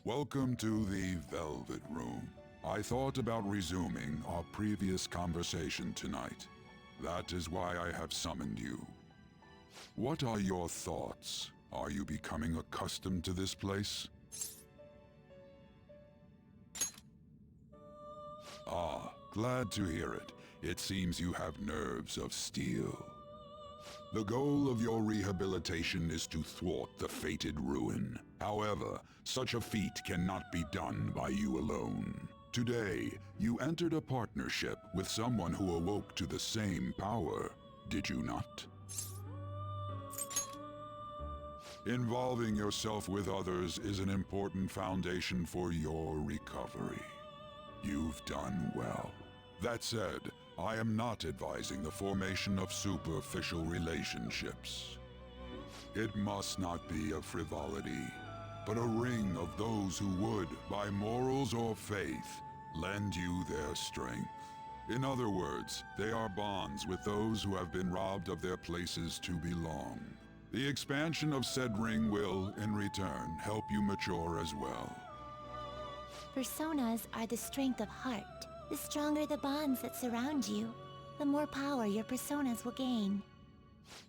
Welcome to the Velvet Room. I thought about resuming our previous conversation tonight. That is why I have summoned you. What are your thoughts? Are you becoming accustomed to this place? Ah, glad to hear it. It seems you have nerves of steel. The goal of your rehabilitation is to thwart the fated ruin. However, such a feat cannot be done by you alone. Today, you entered a partnership with someone who awoke to the same power, did you not? Involving yourself with others is an important foundation for your recovery. You've done well. That said, I am not advising the formation of superficial relationships. It must not be a frivolity, but a ring of those who would, by morals or faith, lend you their strength. In other words, they are bonds with those who have been robbed of their places to belong. The expansion of said ring will, in return, help you mature as well. Personas are the strength of heart. The stronger the bonds that surround you, the more power your personas will gain.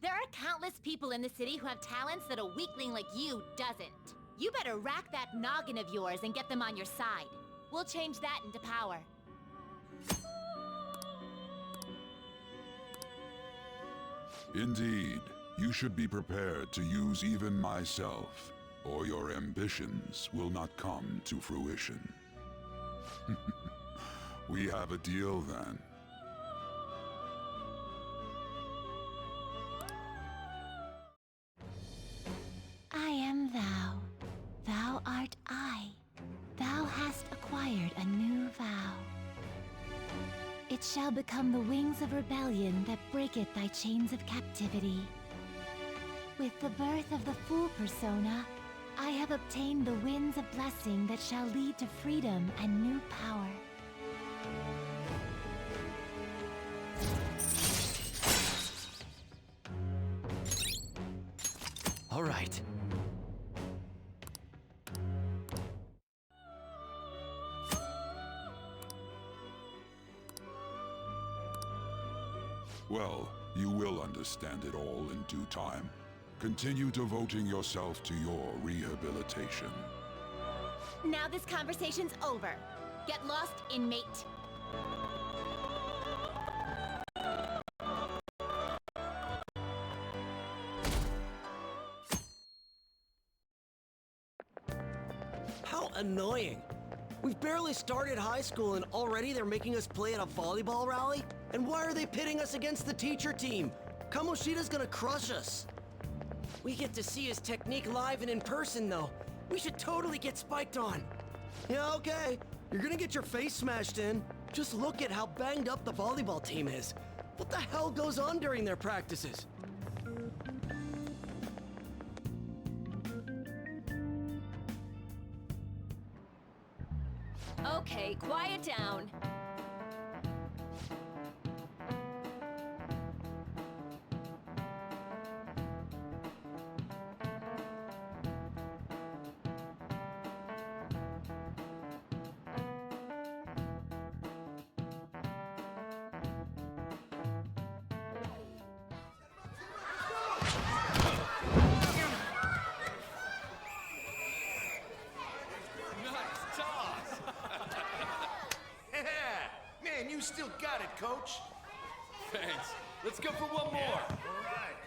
There are countless people in the city who have talents that a weakling like you doesn't. You better rack that noggin of yours and get them on your side. We'll change that into power. Indeed, you should be prepared to use even myself, or your ambitions will not come to fruition. We have a deal then. I am thou. Thou art I. Thou hast acquired a new vow. It shall become the wings of rebellion that breaketh thy chains of captivity. With the birth of the Fool persona, I have obtained the winds of blessing that shall lead to freedom and new power. All right. Well, you will understand it all in due time. Continue devoting yourself to your rehabilitation. Now this conversation's over. Get lost, inmate. How annoying. We've barely started high school and already they're making us play at a volleyball rally? And why are they pitting us against the teacher team? Kamoshida's gonna crush us. We get to see his technique live and in person though. We should totally get spiked on. Yeah, okay. You're gonna get your face smashed in. Just look at how banged up the volleyball team is. What the hell goes on during their practices? Okay, quiet down. Man, you still got it, Coach. Thanks. Let's go for one more. All right.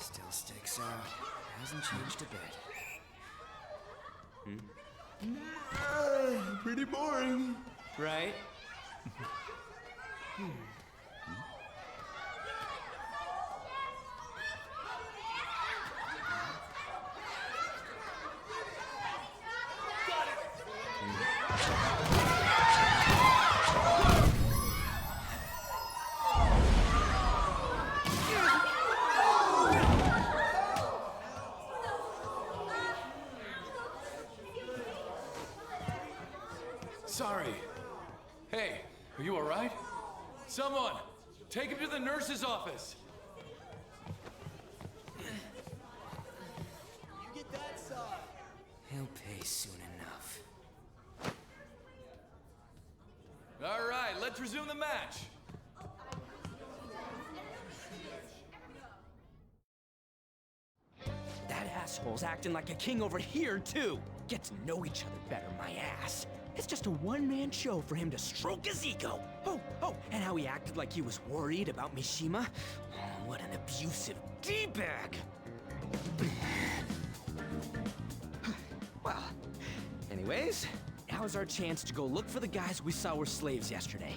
Still sticks out. Hasn't changed a bit. Pretty boring. Right? Someone, take him to the nurse's office. He'll pay soon enough. All right, let's resume the match. That asshole's acting like a king over here, too. Get to know each other better, my ass. It's just a one-man show for him to stroke his ego. Oh, and how he acted like he was worried about Mishima. Oh, what an abusive D-bag. Well, anyways, now's our chance to go look for the guys we saw were slaves yesterday.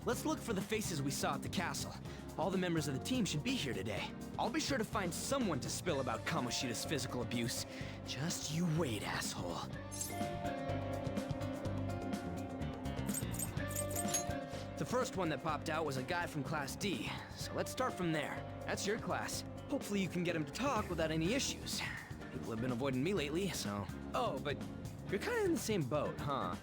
Let's look for the faces we saw at the castle. All the members of the team should be here today. I'll be sure to find someone to spill about Kamoshida's physical abuse. Just you wait, asshole. The first one that popped out was a guy from Class D, so let's start from there. That's your class. Hopefully you can get him to talk without any issues. People have been avoiding me lately, so... Oh, but you're kind of in the same boat, huh?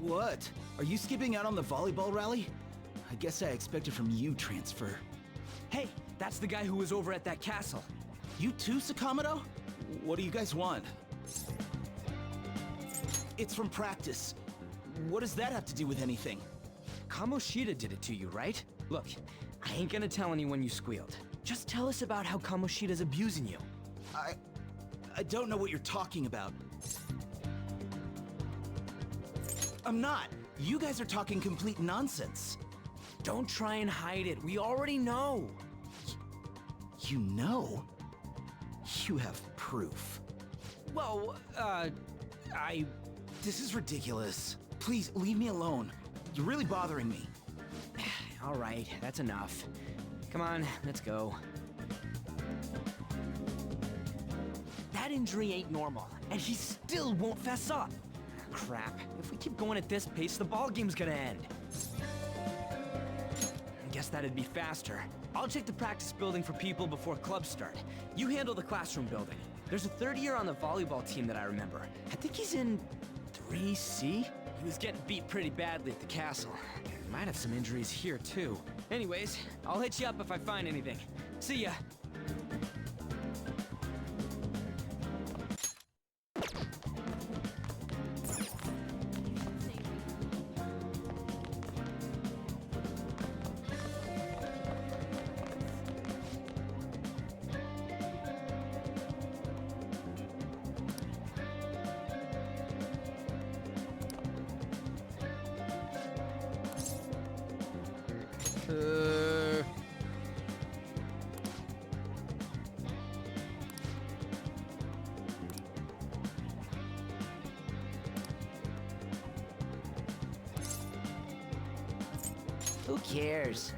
What? Are you skipping out on the volleyball rally? I guess I expected from you, Transfer. Hey, that's the guy who was over at that castle. You too, Sakamoto? What do you guys want? It's from practice. What does that have to do with anything? Kamoshida did it to you, right? Look, I ain't gonna tell anyone you squealed. Just tell us about how Kamoshida's abusing you. I don't know what you're talking about. I'm not. You guys are talking complete nonsense. Don't try and hide it. We already know. You know? You have proof. Well, This is ridiculous. Please, leave me alone. You're really bothering me. All right, that's enough. Come on, let's go. That injury ain't normal, and he still won't fess up. Crap, if we keep going at this pace, the ball game's gonna end. I guess that'd be faster. I'll check the practice building for people before clubs start. You handle the classroom building. There's a third year on the volleyball team that I remember. I think he's in 3C? He was getting beat pretty badly at the castle. Might have some injuries here, too. Anyways, I'll hit you up if I find anything. See ya. Who cares?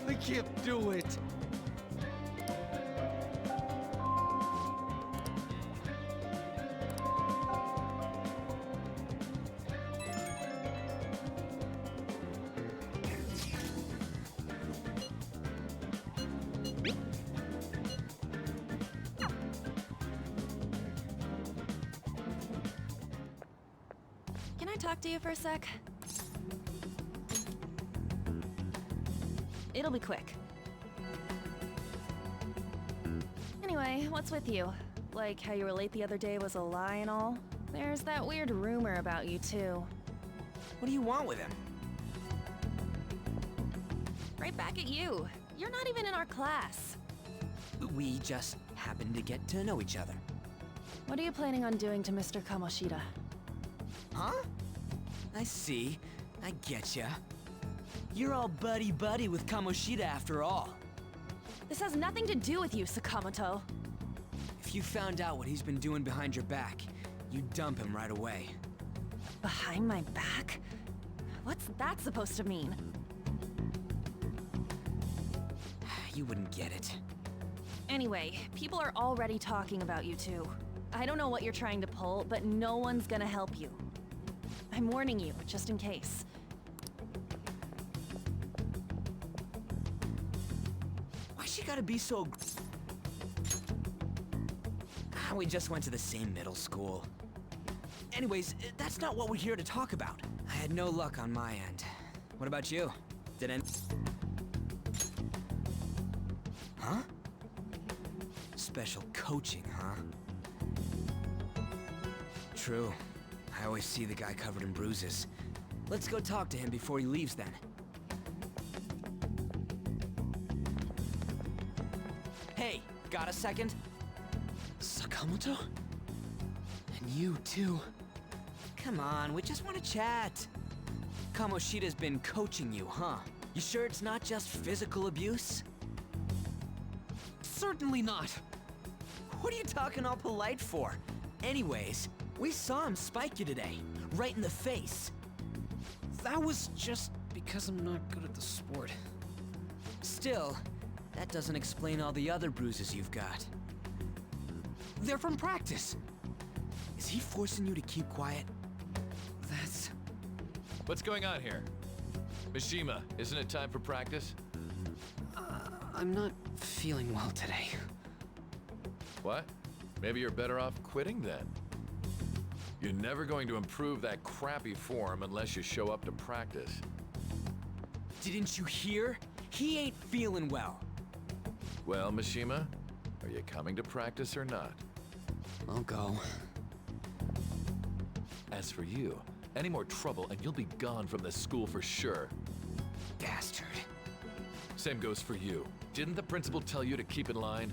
I can't do it. Can I talk to you for a sec? It'll be quick. Anyway, what's with you? Like how you were late the other day was a lie and all? There's that weird rumor about you too. What do you want with him? Right back at you. You're not even in our class. We just happened to get to know each other. What are you planning on doing to Mr. Kamoshida? Huh? I see. I getcha. You're all buddy-buddy with Kamoshida after all. This has nothing to do with you, Sakamoto. If you found out what he's been doing behind your back, you'd dump him right away. Behind my back? What's that supposed to mean? You wouldn't get it. Anyway, people are already talking about you two. I don't know what you're trying to pull, but no one's gonna help you. I'm warning you, just in case. Why she gotta be so... We just went to the same middle school. Anyways, that's not what we're here to talk about. I had no luck on my end. What about you? Didn't... Huh? Special coaching, huh? True. I always see the guy covered in bruises. Let's go talk to him before he leaves then. Hey, got a second? Sakamoto? And you too. Come on, we just want to chat. Kamoshida's been coaching you, huh? You sure it's not just physical abuse? Certainly not. What are you talking all polite for? Anyways, we saw him spike you today, right in the face. That was just because I'm not good at the sport. Still, that doesn't explain all the other bruises you've got. They're from practice. Is he forcing you to keep quiet? That's... What's going on here? Mishima, isn't it time for practice? I'm not feeling well today. What? Maybe you're better off quitting then. You're never going to improve that crappy form unless you show up to practice. Didn't you hear? He ain't feeling well. Well, Mishima, are you coming to practice or not? I'll go. As for you, any more trouble and you'll be gone from this school for sure. Bastard. Same goes for you. Didn't the principal tell you to keep in line?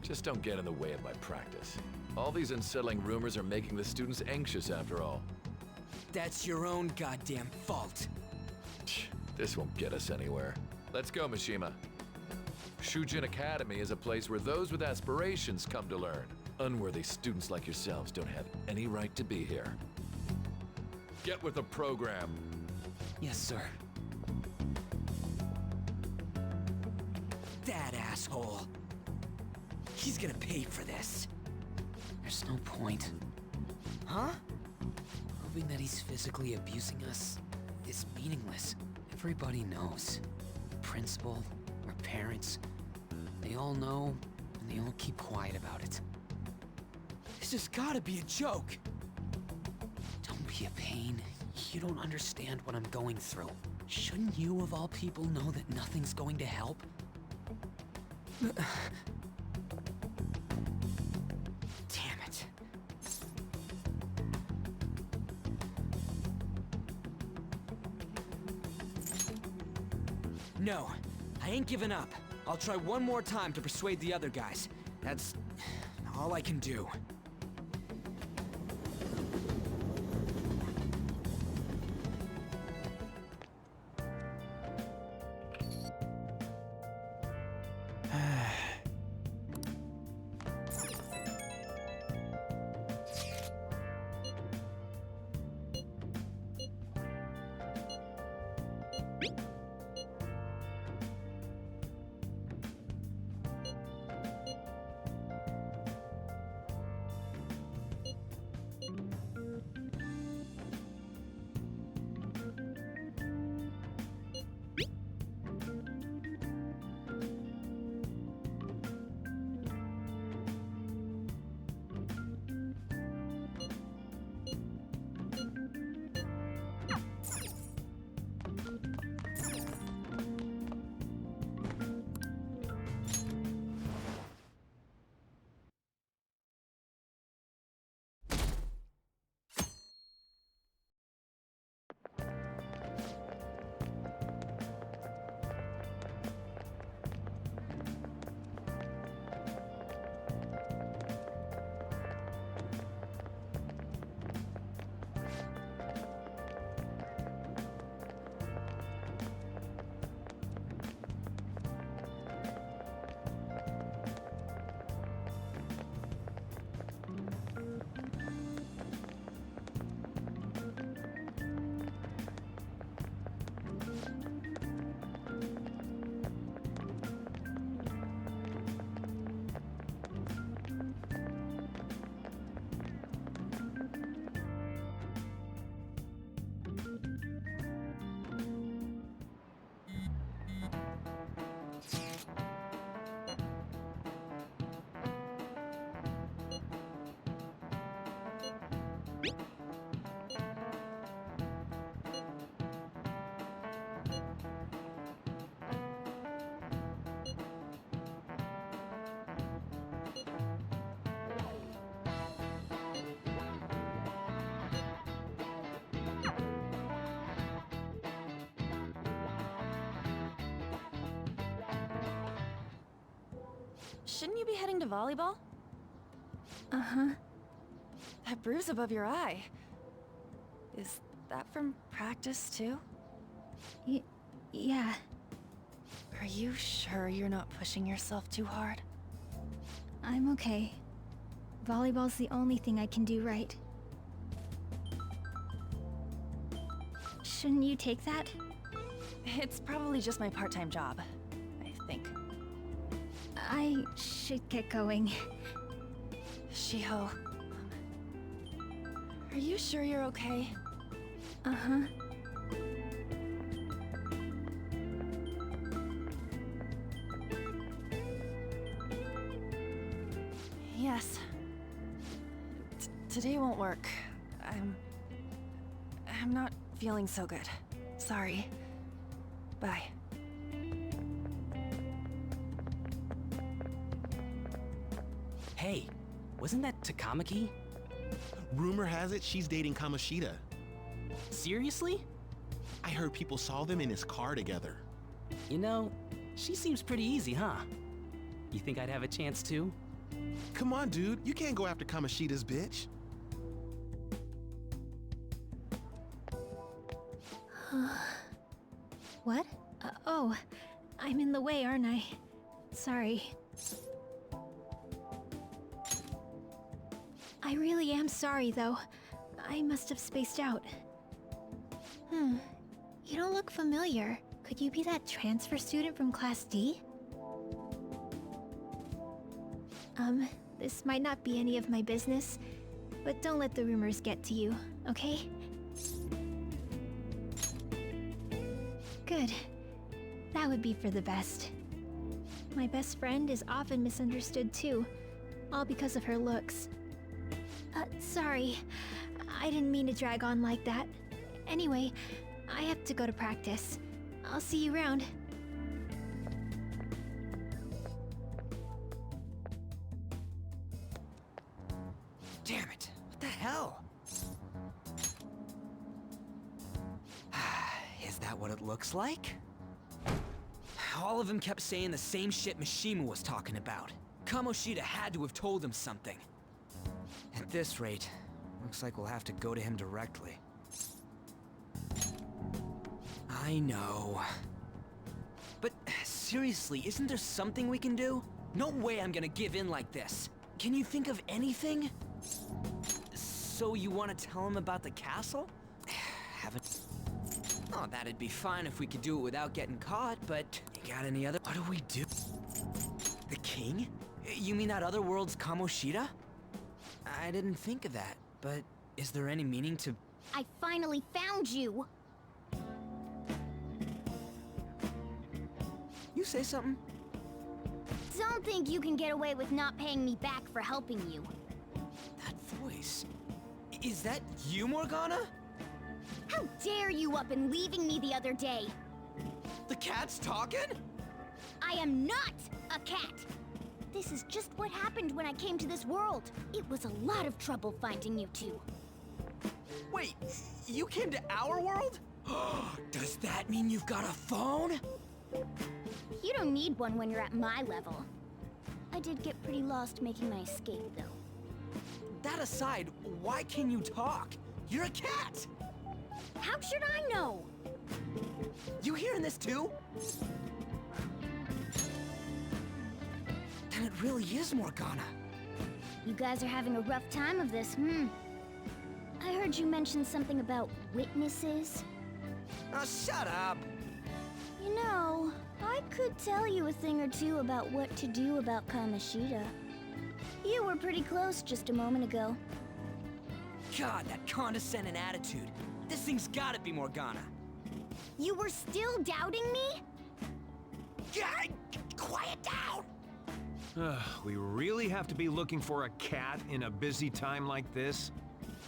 Just don't get in the way of my practice. All these unsettling rumors are making the students anxious after all. That's your own goddamn fault. This won't get us anywhere. Let's go, Mishima. Shujin Academy is a place where those with aspirations come to learn. Unworthy students like yourselves don't have any right to be here. Get with the program. Yes, sir. That asshole. He's gonna pay for this. There's no point. Huh? Proving that he's physically abusing us is meaningless. Everybody knows. The principal, our parents, they all know, and they all keep quiet about it. This has gotta be a joke. Don't be a pain. You don't understand what I'm going through. Shouldn't you, of all people, know that nothing's going to help? Damn it. No, I ain't giving up. I'll try one more time to persuade the other guys. That's all I can do. shouldn't you be heading to volleyball? Uh-huh. That bruise above your eye. Is that from practice, too? Yeah. Are you sure you're not pushing yourself too hard? I'm okay. Volleyball's the only thing I can do right. Shouldn't you take that? It's probably just my part-time job, I think. I should get going. Shiho. Are you sure you're okay? Uh-huh. Yes. Today won't work. I'm not feeling so good. Sorry. Bye. Hey, wasn't that Takamaki? Rumor has it she's dating Kamoshida. Seriously? I heard people saw them in his car together. You know, she seems pretty easy, huh? You think I'd have a chance too? Come on, dude. You can't go after Kamoshida's bitch. What? Oh, I'm in the way, aren't I? Sorry. I really am sorry, though. I must have spaced out. You don't look familiar. Could you be that transfer student from Class D? This might not be any of my business, but don't let the rumors get to you, okay? Good. That would be for the best. My best friend is often misunderstood too, all because of her looks. Sorry. I didn't mean to drag on like that. Anyway, I have to go to practice. I'll see you around. Damn it. What the hell? Is that what it looks like? All of them kept saying the same shit Mishima was talking about. Kamoshida had to have told him something. At this rate, looks like we'll have to go to him directly. I know. But seriously, isn't there something we can do? No way I'm gonna give in like this. Can you think of anything? So you want to tell him about the castle? Haven't... Oh, that'd be fine if we could do it without getting caught, but... You got any other... What do we do? The king? You mean that other world's Kamoshida? I didn't think of that, but is there any meaning to... I finally found you! You say something? Don't think you can get away with not paying me back for helping you. That voice... Is that you, Morgana? How dare you up and leaving me the other day? The cat's talking? I am not a cat! This is just what happened when I came to this world. It was a lot of trouble finding you two. Wait, you came to our world? Does that mean you've got a phone? You don't need one when you're at my level. I did get pretty lost making my escape, though. That aside, why can you talk? You're a cat! How should I know? You hearing this too? Then it really is Morgana. You guys are having a rough time of this, I heard you mention something about witnesses. Oh, shut up! You know, I could tell you a thing or two about what to do about Kamoshida. You were pretty close just a moment ago. God, that condescending attitude. This thing's gotta be Morgana. You were still doubting me? Yeah, quiet down! We really have to be looking for a cat in a busy time like this?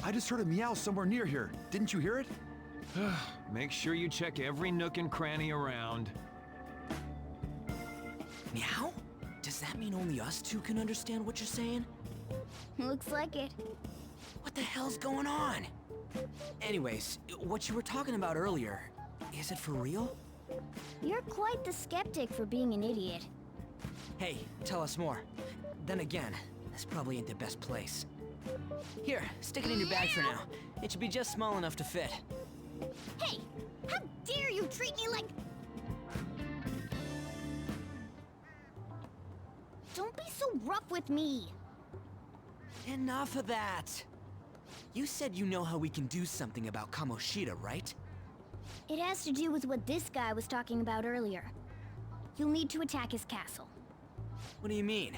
I just heard a meow somewhere near here. Didn't you hear it? Make sure you check every nook and cranny around. Meow? Does that mean only us two can understand what you're saying? Looks like it. What the hell's going on? Anyways, what you were talking about earlier, is it for real? You're quite the skeptic for being an idiot. Hey, tell us more. Then again, this probably ain't the best place. Here, stick it in your bag for now. It should be just small enough to fit. Hey, how dare you treat me like... Don't be so rough with me. Enough of that. You said you know how we can do something about Kamoshida, right? It has to do with what this guy was talking about earlier. You'll need to attack his castle. What do you mean?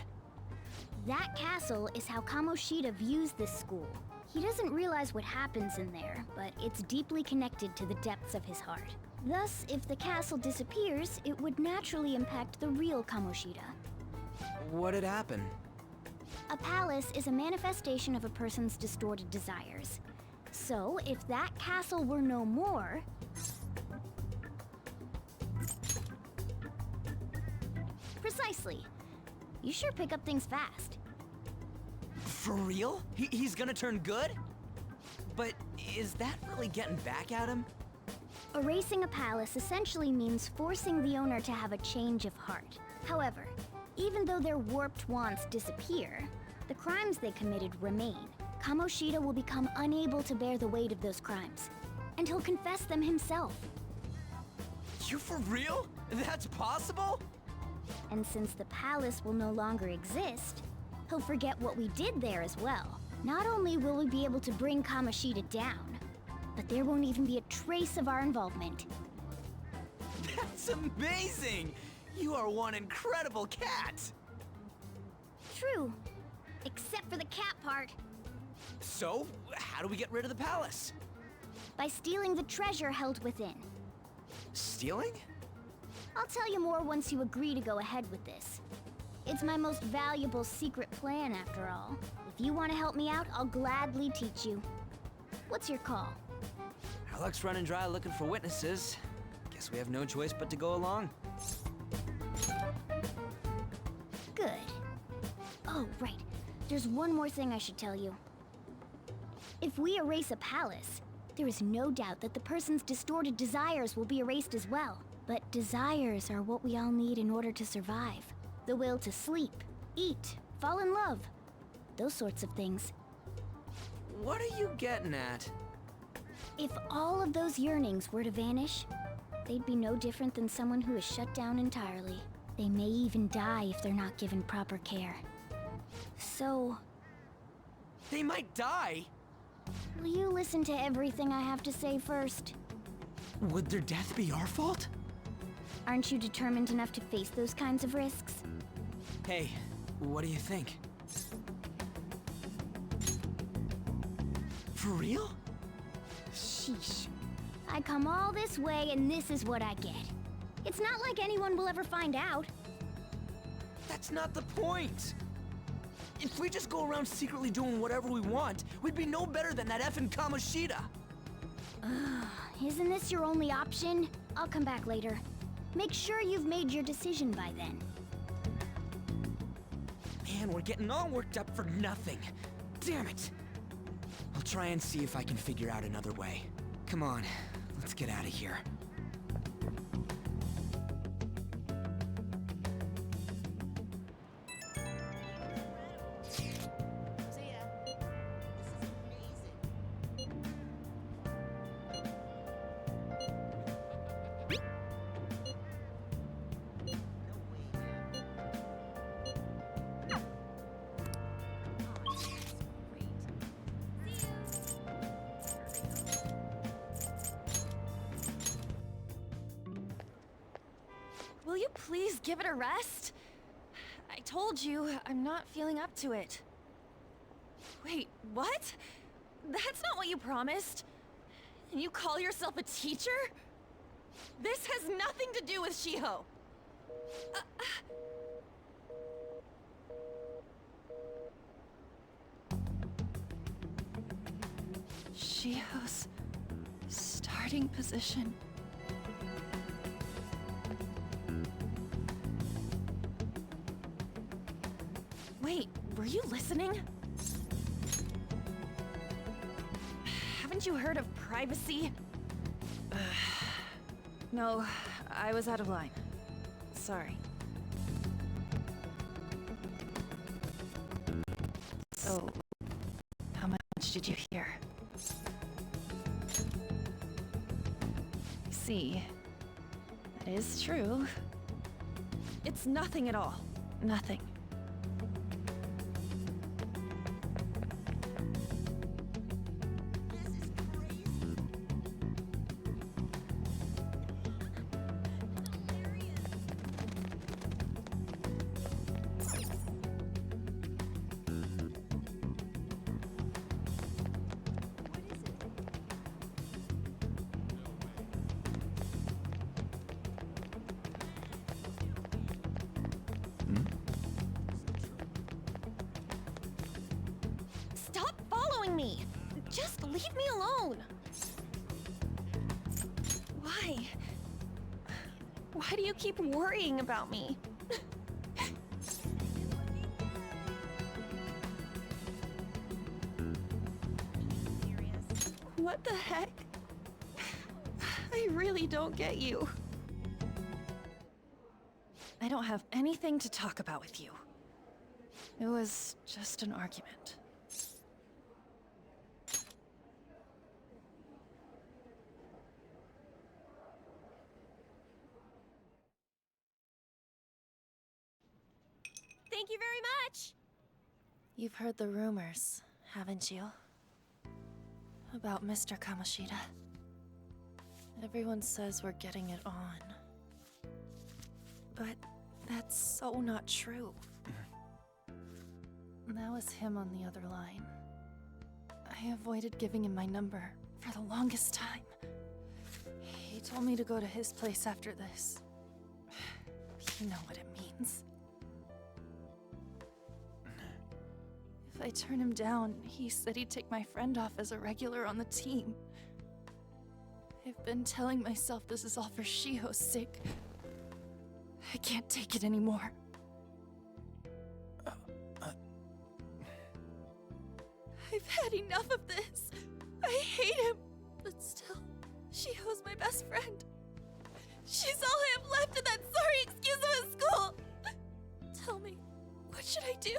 That castle is how Kamoshida views this school. He doesn't realize what happens in there, but it's deeply connected to the depths of his heart. Thus, if the castle disappears, it would naturally impact the real Kamoshida. What'd happen? A palace is a manifestation of a person's distorted desires. So, if that castle were no more... Precisely. You sure pick up things fast. For real? He's gonna turn good? But is that really getting back at him? Erasing a palace essentially means forcing the owner to have a change of heart. However, even though their warped wants disappear, the crimes they committed remain. Kamoshida will become unable to bear the weight of those crimes, and he'll confess them himself. You for real? That's possible? And since the palace will no longer exist, he'll forget what we did there as well. Not only will we be able to bring Kamoshida down, but there won't even be a trace of our involvement. That's amazing! You are one incredible cat! True. Except for the cat part. So, how do we get rid of the palace? By stealing the treasure held within. Stealing? I'll tell you more once you agree to go ahead with this. It's my most valuable secret plan, after all. If you want to help me out, I'll gladly teach you. What's your call? Our luck's running dry looking for witnesses. Guess we have no choice but to go along. Good. Oh, right. There's one more thing I should tell you. If we erase a palace, there is no doubt that the person's distorted desires will be erased as well. But desires are what we all need in order to survive. The will to sleep, eat, fall in love. Those sorts of things. What are you getting at? If all of those yearnings were to vanish, they'd be no different than someone who is shut down entirely. They may even die if they're not given proper care. So... They might die? Will you listen to everything I have to say first? Would their death be our fault? Aren't you determined enough to face those kinds of risks? Hey, what do you think? For real? Sheesh. I come all this way and this is what I get. It's not like anyone will ever find out. That's not the point! If we just go around secretly doing whatever we want, we'd be no better than that effing Kamoshida! Isn't this your only option? I'll come back later. Make sure you've made your decision by then. Man, we're getting all worked up for nothing. Damn it! I'll try and see if I can figure out another way. Come on, let's get out of here. Will you please give it a rest? I told you, I'm not feeling up to it. Wait, what? That's not what you promised. And you call yourself a teacher? This has nothing to do with Shiho. Shiho's starting position. Wait, were you listening? Haven't you heard of privacy? No, I was out of line. Sorry. So, how much did you hear? See, that is true. It's nothing at all. Nothing. Stop following me! Just leave me alone! Why? Why do you keep worrying about me? What the heck? I really don't get you. I don't have anything to talk about with you. It was just an argument. Thank you very much! You've heard the rumors, haven't you? About Mr. Kamoshida. Everyone says we're getting it on. But that's so not true. That was him on the other line. I avoided giving him my number for the longest time. He told me to go to his place after this. You know what it means. If I turn him down, he said he'd take my friend off as a regular on the team. I've been telling myself this is all for Shiho's sake. I can't take it anymore. I've had enough of this. I hate him. But still, Shiho's my best friend. She's all I have left in that sorry excuse of a school. Tell me, what should I do?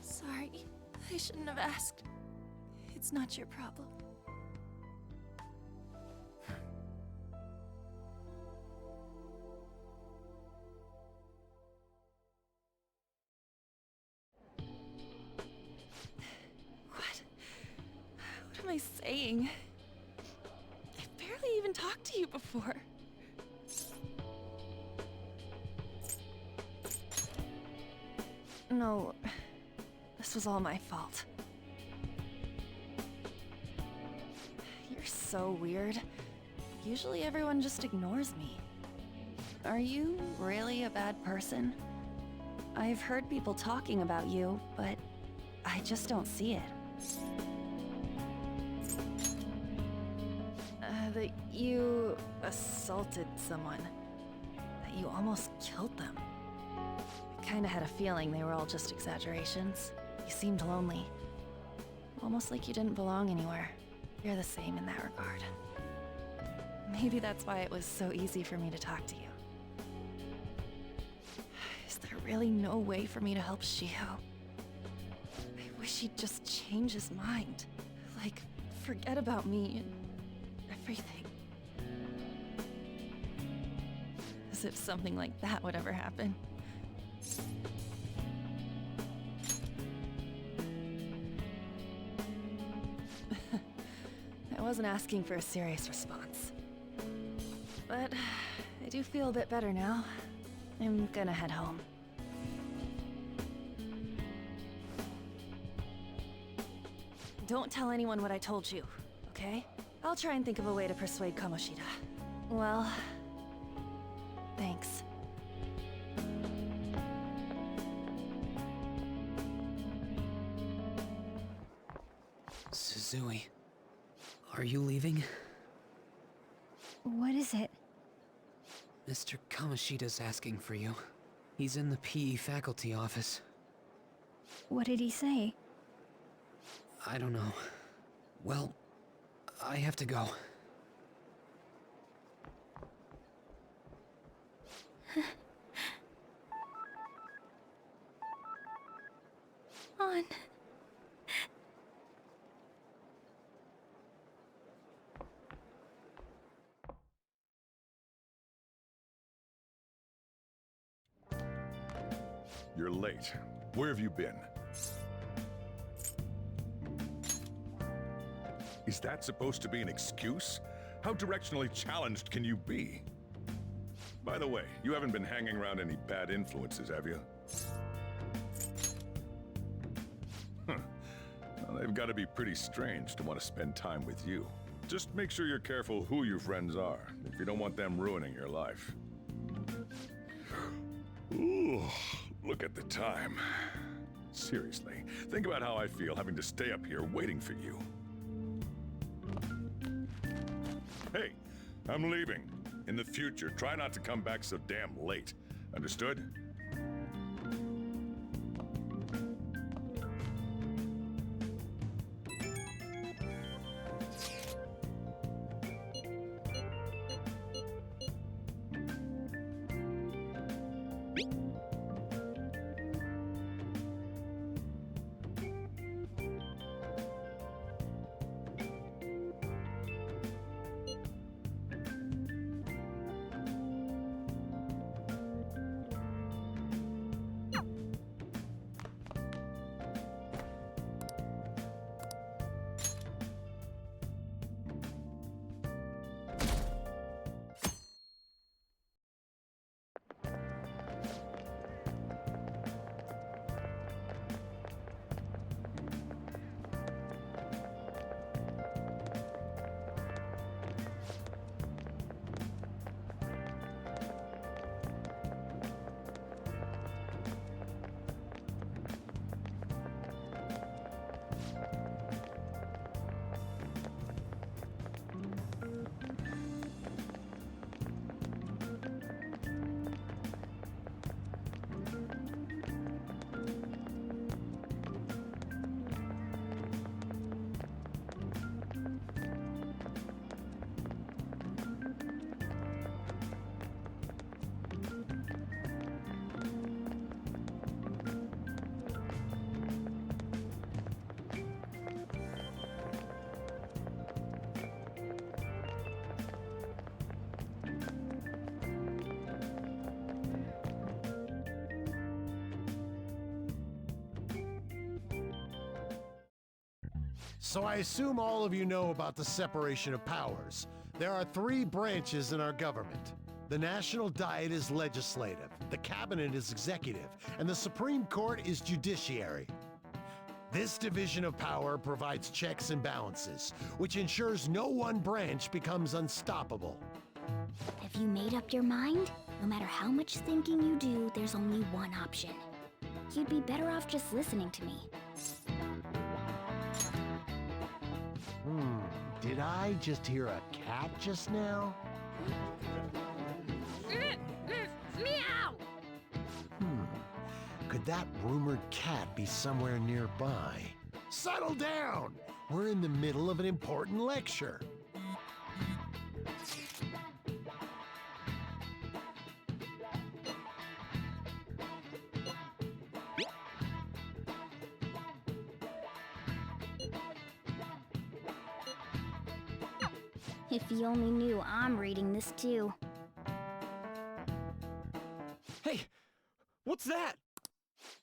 Sorry, I shouldn't have asked. It's not your problem. What am I saying? I've barely even talked to you before. No, this was all my fault. You're so weird. Usually everyone just ignores me. Are you really a bad person? I've heard people talking about you, but I just don't see it. That you assaulted someone. That you almost killed them. I kinda had a feeling they were all just exaggerations. You seemed lonely. Almost like you didn't belong anywhere. You're the same in that regard. Maybe that's why it was so easy for me to talk to you. Is there really no way for me to help Shiho? I wish he'd just change his mind. Like, forget about me and everything. As if something like that would ever happen. I wasn't asking for a serious response. But I do feel a bit better now. I'm gonna head home. Don't tell anyone what I told you, okay? I'll try and think of a way to persuade Kamoshida. Well, thanks. Suzui, are you leaving? What is it? Mr. Kamoshida's asking for you. He's in the PE faculty office. What did he say? I don't know. Well, I have to go. you're late. Where have you been? Is that supposed to be an excuse? How directionally challenged can you be? By the way, you haven't been hanging around any bad influences, have you? Well, they've got to be pretty strange to want to spend time with you. Just make sure you're careful who your friends are, if you don't want them ruining your life. Ooh, look at the time. Seriously, think about how I feel having to stay up here waiting for you. Hey, I'm leaving. In the future, try not to come back so damn late. Understood? So I assume all of you know about the separation of powers. There are 3 branches in our government. The National Diet is legislative, the Cabinet is executive, and the Supreme Court is judiciary. This division of power provides checks and balances, which ensures no one branch becomes unstoppable. Have you made up your mind? No matter how much thinking you do, there's only one option. You'd be better off just listening to me. Did I just hear a cat just now? Meow! Could that rumored cat be somewhere nearby? Settle down! We're in the middle of an important lecture. If you only knew I'm reading this too. Hey, what's that?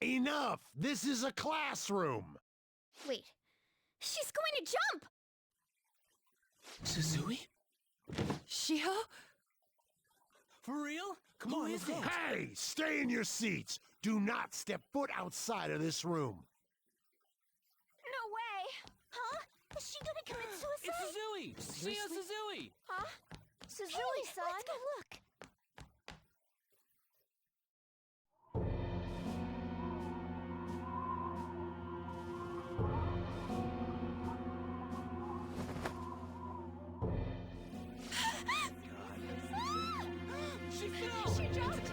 Enough! This is a classroom! Wait, she's going to jump! Suzui? Shio? For real? Come on, let's go. Hey, stay in your seats! Do not step foot outside of this room. No way! Huh? Is she gonna commit suicide? It's Suzui! Shio Suzui! Huh? Suzui-san? Let's go look. She fell! She jumped!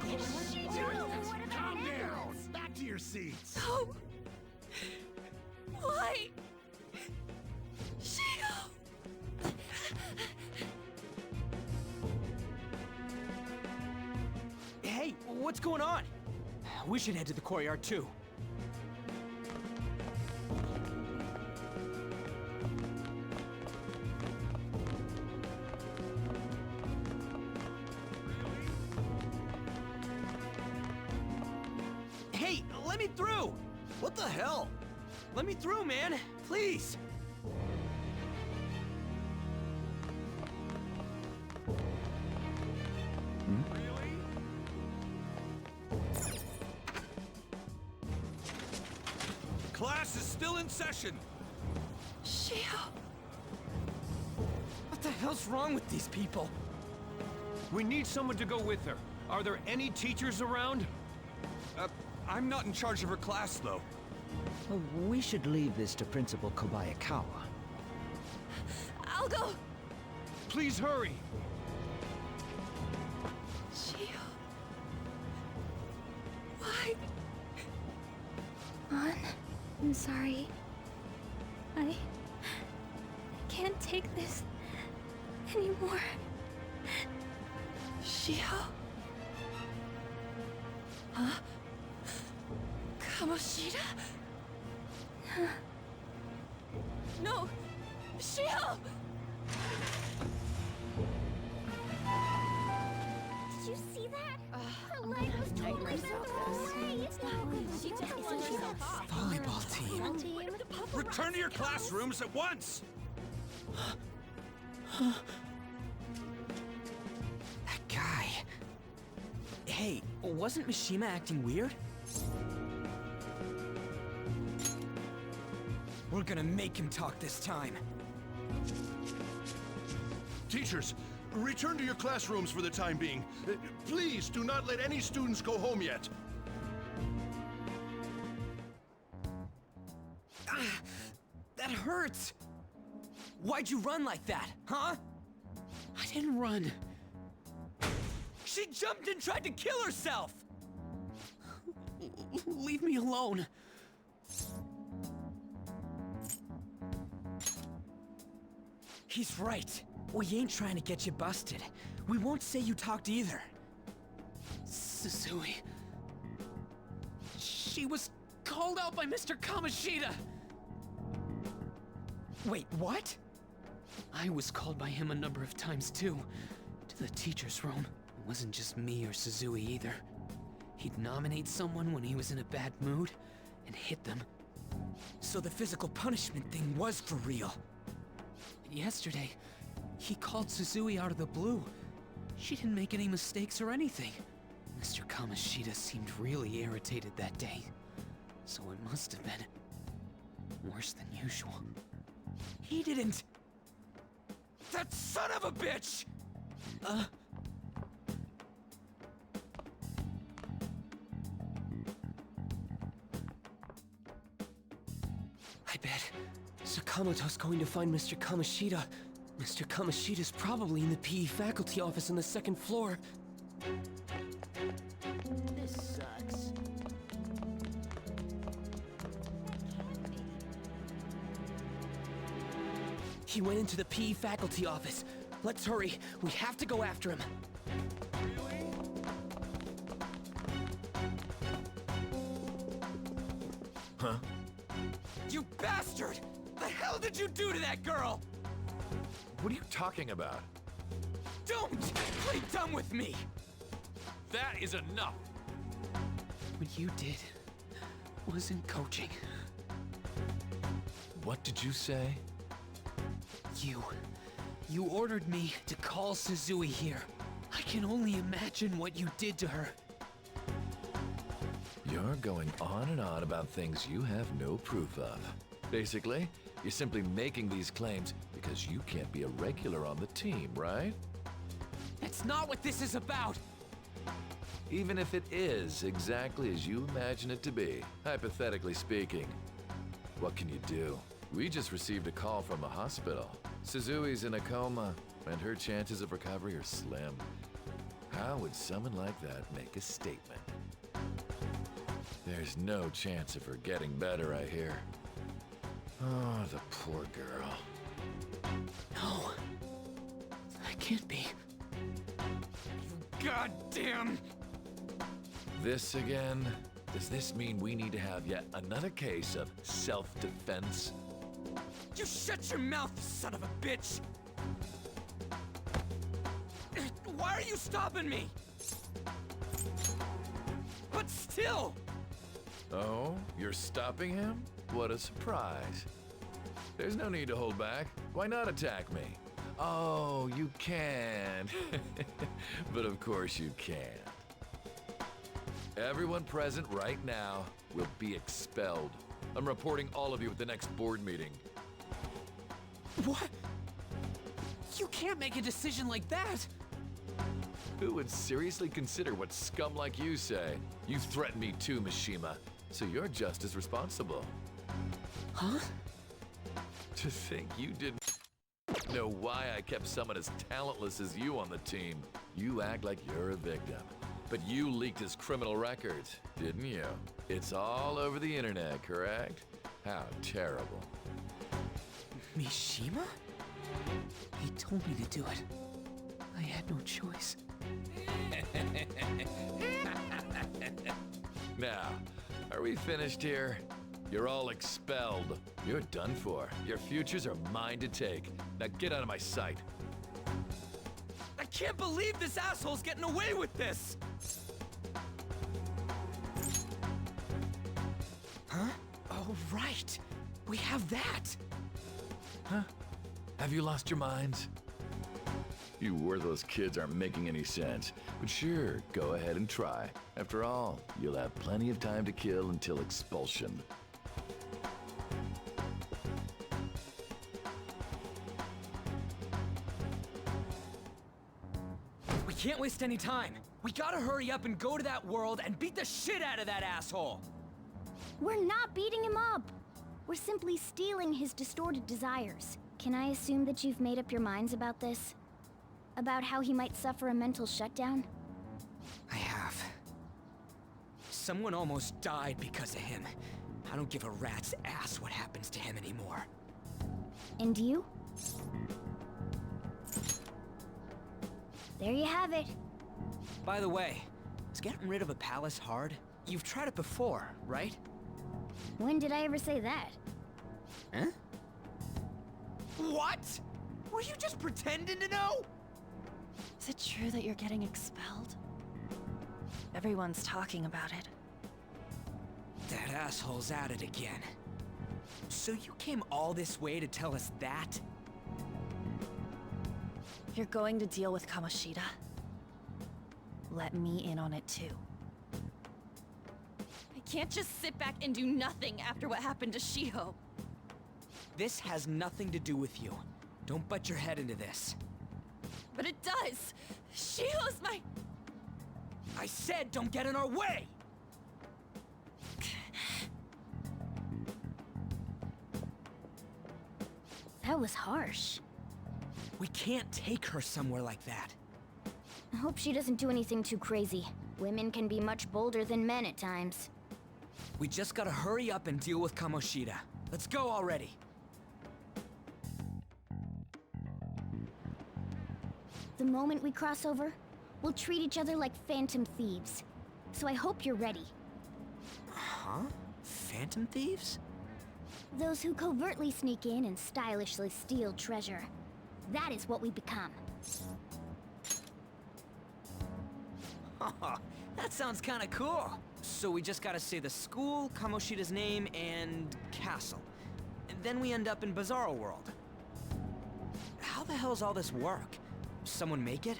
She jumped! What about Calm an down! ambulance? Back to your seats! Oh! Why? Shio! Hey, what's going on? We should head to the courtyard too. Hey, me through! What the hell? Let me through, man! Please! Class is still in session. Shio! What the hell's wrong with these people? We need someone to go with her. Are there any teachers around? I'm not in charge of her class, though. Well, we should leave this to Principal Kobayakawa. I'll go! Please hurry! Shio... Why? Mon, I'm sorry. I can't take this anymore. Shio? Huh? Kamoshida? No! Shio! Did you see that? Her leg was totally so away. It's not good. She took her leg off. Volleyball team. Return to your classrooms at once! That guy... Hey, wasn't Mishima acting weird? We're gonna make him talk this time. Teachers, return to your classrooms for the time being. Please do not let any students go home yet. That hurts! Why'd you run like that, huh? I didn't run. She jumped and tried to kill herself! Leave me alone. He's right. We ain't trying to get you busted. We won't say you talked either. Susui... She was called out by Mr. Kamoshida! Wait, what? I was called by him a number of times too. To the teacher's room. It wasn't just me or Suzui either. He'd nominate someone when he was in a bad mood, and hit them. So the physical punishment thing was for real. And yesterday, he called Suzui out of the blue. She didn't make any mistakes or anything. Mr. Kamoshida seemed really irritated that day. So it must have been worse than usual. He didn't... That son of a bitch! I bet Sakamoto's going to find Mr. Kamoshida. Mr. Kamoshida's probably in the PE faculty office on the second floor. This sucks. He went into the PE faculty office. Let's hurry. We have to go after him. Huh? You bastard! The hell did you do to that girl? What are you talking about? Don't play dumb with me! That is enough! What you did wasn't coaching. What did you say? You ordered me to call Suzui here. I can only imagine what you did to her. You're going on and on about things you have no proof of. Basically, you're simply making these claims because you can't be a regular on the team, right? That's not what this is about! Even if it is exactly as you imagine it to be, hypothetically speaking, what can you do? We just received a call from a hospital. Suzui's in a coma, and her chances of recovery are slim. How would someone like that make a statement? There's no chance of her getting better, I hear. Oh, the poor girl. No. That can't be. You goddamn... This again? Does this mean we need to have yet another case of self-defense? You shut your mouth, son of a bitch! Why are you stopping me? But still! Oh, you're stopping him? What a surprise. There's no need to hold back. Why not attack me? Oh, you can. But of course you can't. Everyone present right now will be expelled. I'm reporting all of you at the next board meeting. What? You can't make a decision like that! Who would seriously consider what scum like you say? You threatened me too, Mishima, so you're just as responsible. Huh? To think you didn't know why I kept someone as talentless as you on the team. You act like you're a victim. But you leaked his criminal records, didn't you? It's all over the internet, correct? How terrible. Mishima? He told me to do it. I had no choice. Now, are we finished here? You're all expelled. You're done for. Your futures are mine to take. Now get out of my sight. I can't believe this asshole's getting away with this! Huh? Oh, right. We have that. Huh? Have you lost your minds? You worthless kids aren't making any sense. But sure, go ahead and try. After all, you'll have plenty of time to kill until expulsion. We can't waste any time. We gotta hurry up and go to that world and beat the shit out of that asshole! We're not beating him up. We're simply stealing his distorted desires. Can I assume that you've made up your minds about this? About how he might suffer a mental shutdown? I have. Someone almost died because of him. I don't give a rat's ass what happens to him anymore. And you? There you have it. By the way, is getting rid of a palace hard? You've tried it before, right? When did I ever say that? Huh? What? Were you just pretending to know? Is it true that you're getting expelled? Everyone's talking about it. That asshole's at it again. So you came all this way to tell us that? If you're going to deal with Kamoshida, let me in on it too. I can't just sit back and do nothing after what happened to Shiho. This has nothing to do with you. Don't butt your head into this. But it does! Shiho's my... I said don't get in our way! That was harsh. We can't take her somewhere like that. I hope she doesn't do anything too crazy. Women can be much bolder than men at times. We just gotta hurry up and deal with Kamoshida. Let's go already. The moment we cross over, we'll treat each other like phantom thieves. So I hope you're ready. Huh? Phantom thieves? Those who covertly sneak in and stylishly steal treasure. That is what we become. That sounds kinda cool. So we just gotta say the school, Kamoshida's name, and castle. And then we end up in Bizarro World. How the hell's all this work? Someone make it?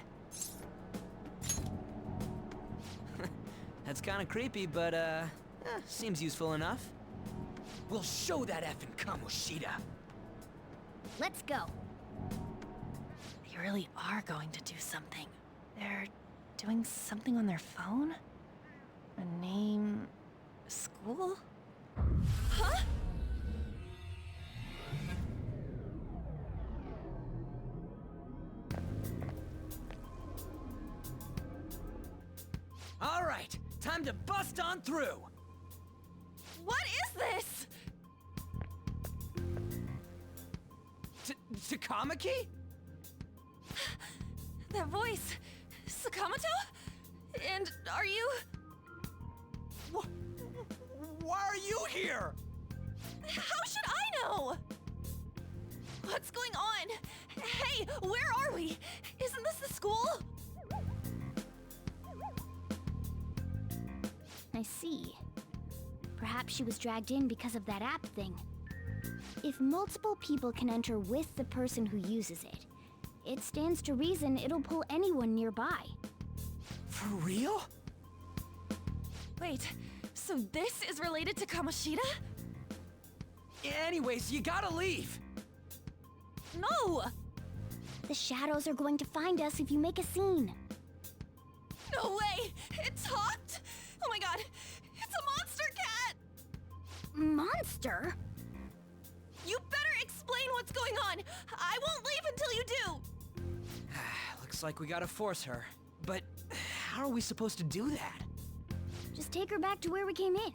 That's kinda creepy, but seems useful enough. We'll show that effing Kamoshida. Let's go. They really are going to do something. They're doing something on their phone? A name... school? Huh? All right, time to bust on through. What is this? Takamaki? That voice... Sakamoto? And are you... Why are you here? How should I know? What's going on? Hey, where are we? Isn't this the school? I see. Perhaps she was dragged in because of that app thing. If multiple people can enter with the person who uses it, it stands to reason it'll pull anyone nearby. For real? Wait, so this is related to Kamoshida? Anyways, you gotta leave! No! The shadows are going to find us if you make a scene. No way! It talked? Oh my god, it's a monster cat! Monster? You better explain what's going on! I won't leave until you do! Looks like we gotta force her. But how are we supposed to do that? Just take her back to where we came in.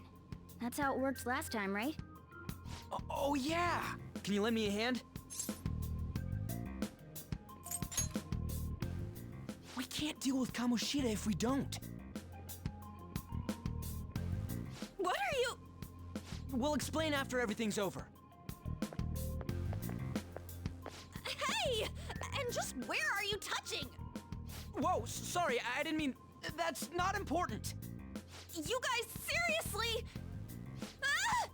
That's how it worked last time, right? Oh yeah! Can you lend me a hand? We can't deal with Kamoshida if we don't. What are you... We'll explain after everything's over. Hey! And just where are you touching? Whoa, sorry, I didn't mean... That's not important. You guys, seriously? Ah!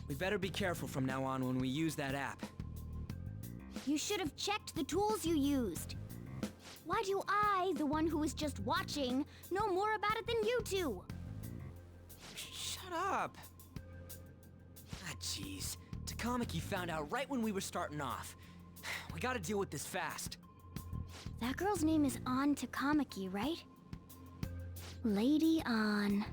We better be careful from now on when we use that app. You should have checked the tools you used. Why do I, the one who was just watching, know more about it than you two? Shut up. Ah, jeez. Takamaki found out right when we were starting off. We gotta deal with this fast. That girl's name is An Takamaki, right? Lady An.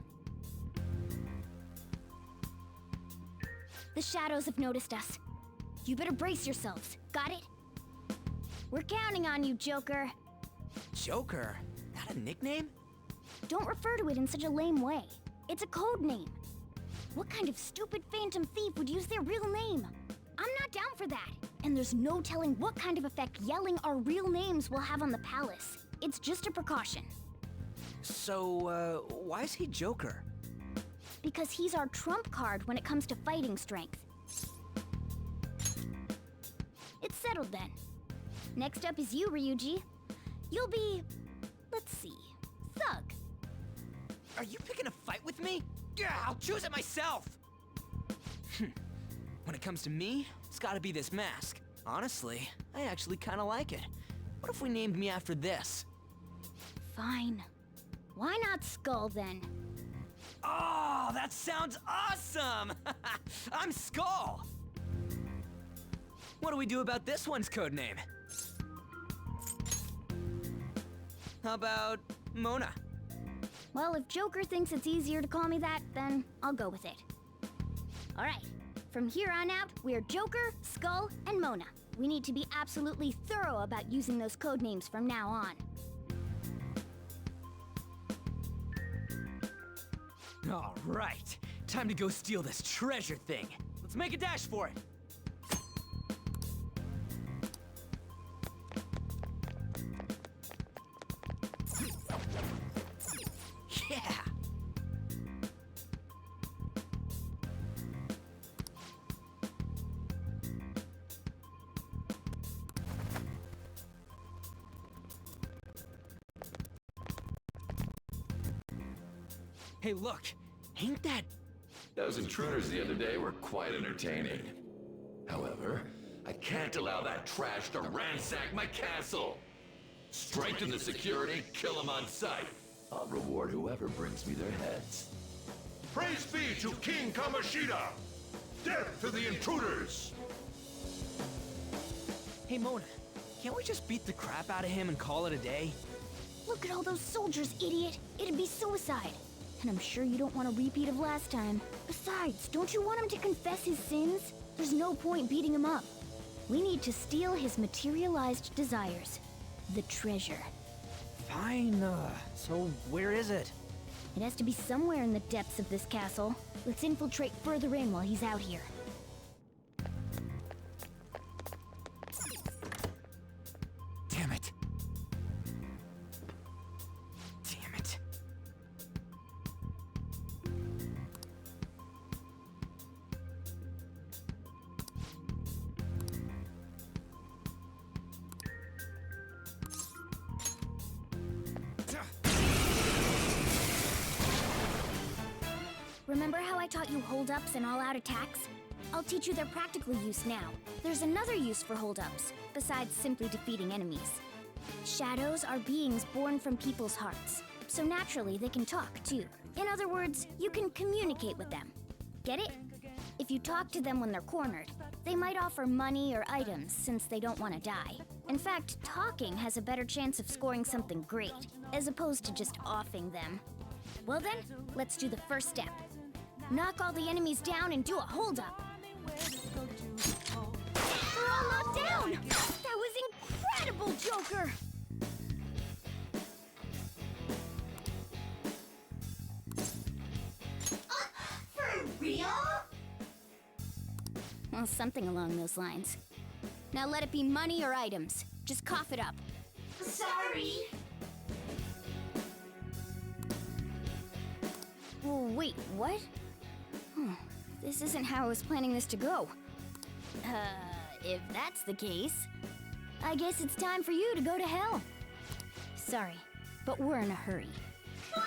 The shadows have noticed us. You better brace yourselves. Got it? We're counting on you, Joker. Joker? That a nickname? Don't refer to it in such a lame way. It's a code name. What kind of stupid phantom thief would use their real name? I'm not down for that. And there's no telling what kind of effect yelling our real names will have on the palace. It's just a precaution. So, why is he Joker? Because he's our trump card when it comes to fighting strength. It's settled then. Next up is you, Ryuji. You'll be... let's see... Thug. Are you picking a fight with me? Yeah, I'll choose it myself! When it comes to me, it's gotta be this mask. Honestly, I actually kinda like it. What if we named me after this? Fine. Why not Skull then? Oh, that sounds awesome! I'm Skull! What do we do about this one's codename? How about Mona? Well, if Joker thinks it's easier to call me that, then I'll go with it. Alright, from here on out, we're Joker, Skull, and Mona. We need to be absolutely thorough about using those codenames from now on. Alright, time to go steal this treasure thing. Let's make a dash for it. Yeah! Hey, look! Ain't that... Those intruders the other day were quite entertaining. However, I can't allow that trash to ransack my castle! Strengthen the security, kill them on sight. I'll reward whoever brings me their heads. Praise be to King Kamoshida! Death to the intruders! Hey, Mona, can't we just beat the crap out of him and call it a day? Look at all those soldiers, idiot! It'd be suicide. And I'm sure you don't want a repeat of last time. Besides, don't you want him to confess his sins? There's no point beating him up. We need to steal his materialized desires. The treasure. Fine, so where is it? It has to be somewhere in the depths of this castle. Let's infiltrate further in while he's out here. Damn it. Damn it. Remember how I taught you hold-ups and all-out attacks? I'll teach you their practical use now. There's another use for hold-ups, besides simply defeating enemies. Shadows are beings born from people's hearts, so naturally they can talk too. In other words, you can communicate with them. Get it? If you talk to them when they're cornered, they might offer money or items since they don't want to die. In fact, talking has a better chance of scoring something great, as opposed to just offing them. Well then, let's do the first step. Knock all the enemies down and do a hold-up. They're all knocked down! That was incredible, Joker! For real? Well, something along those lines. Now let it be money or items. Just cough it up. Sorry. Oh, wait, what? This isn't how I was planning this to go. If that's the case, I guess it's time for you to go to hell. Sorry, but we're in a hurry. Come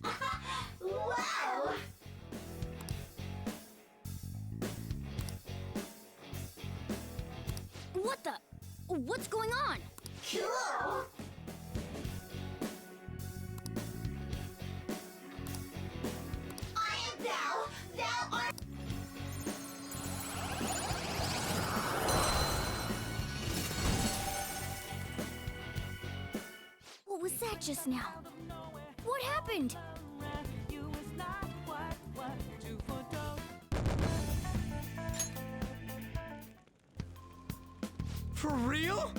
on! Wow! What the? What's going on? Cool! I am thou art... What was that just now? What happened? For real?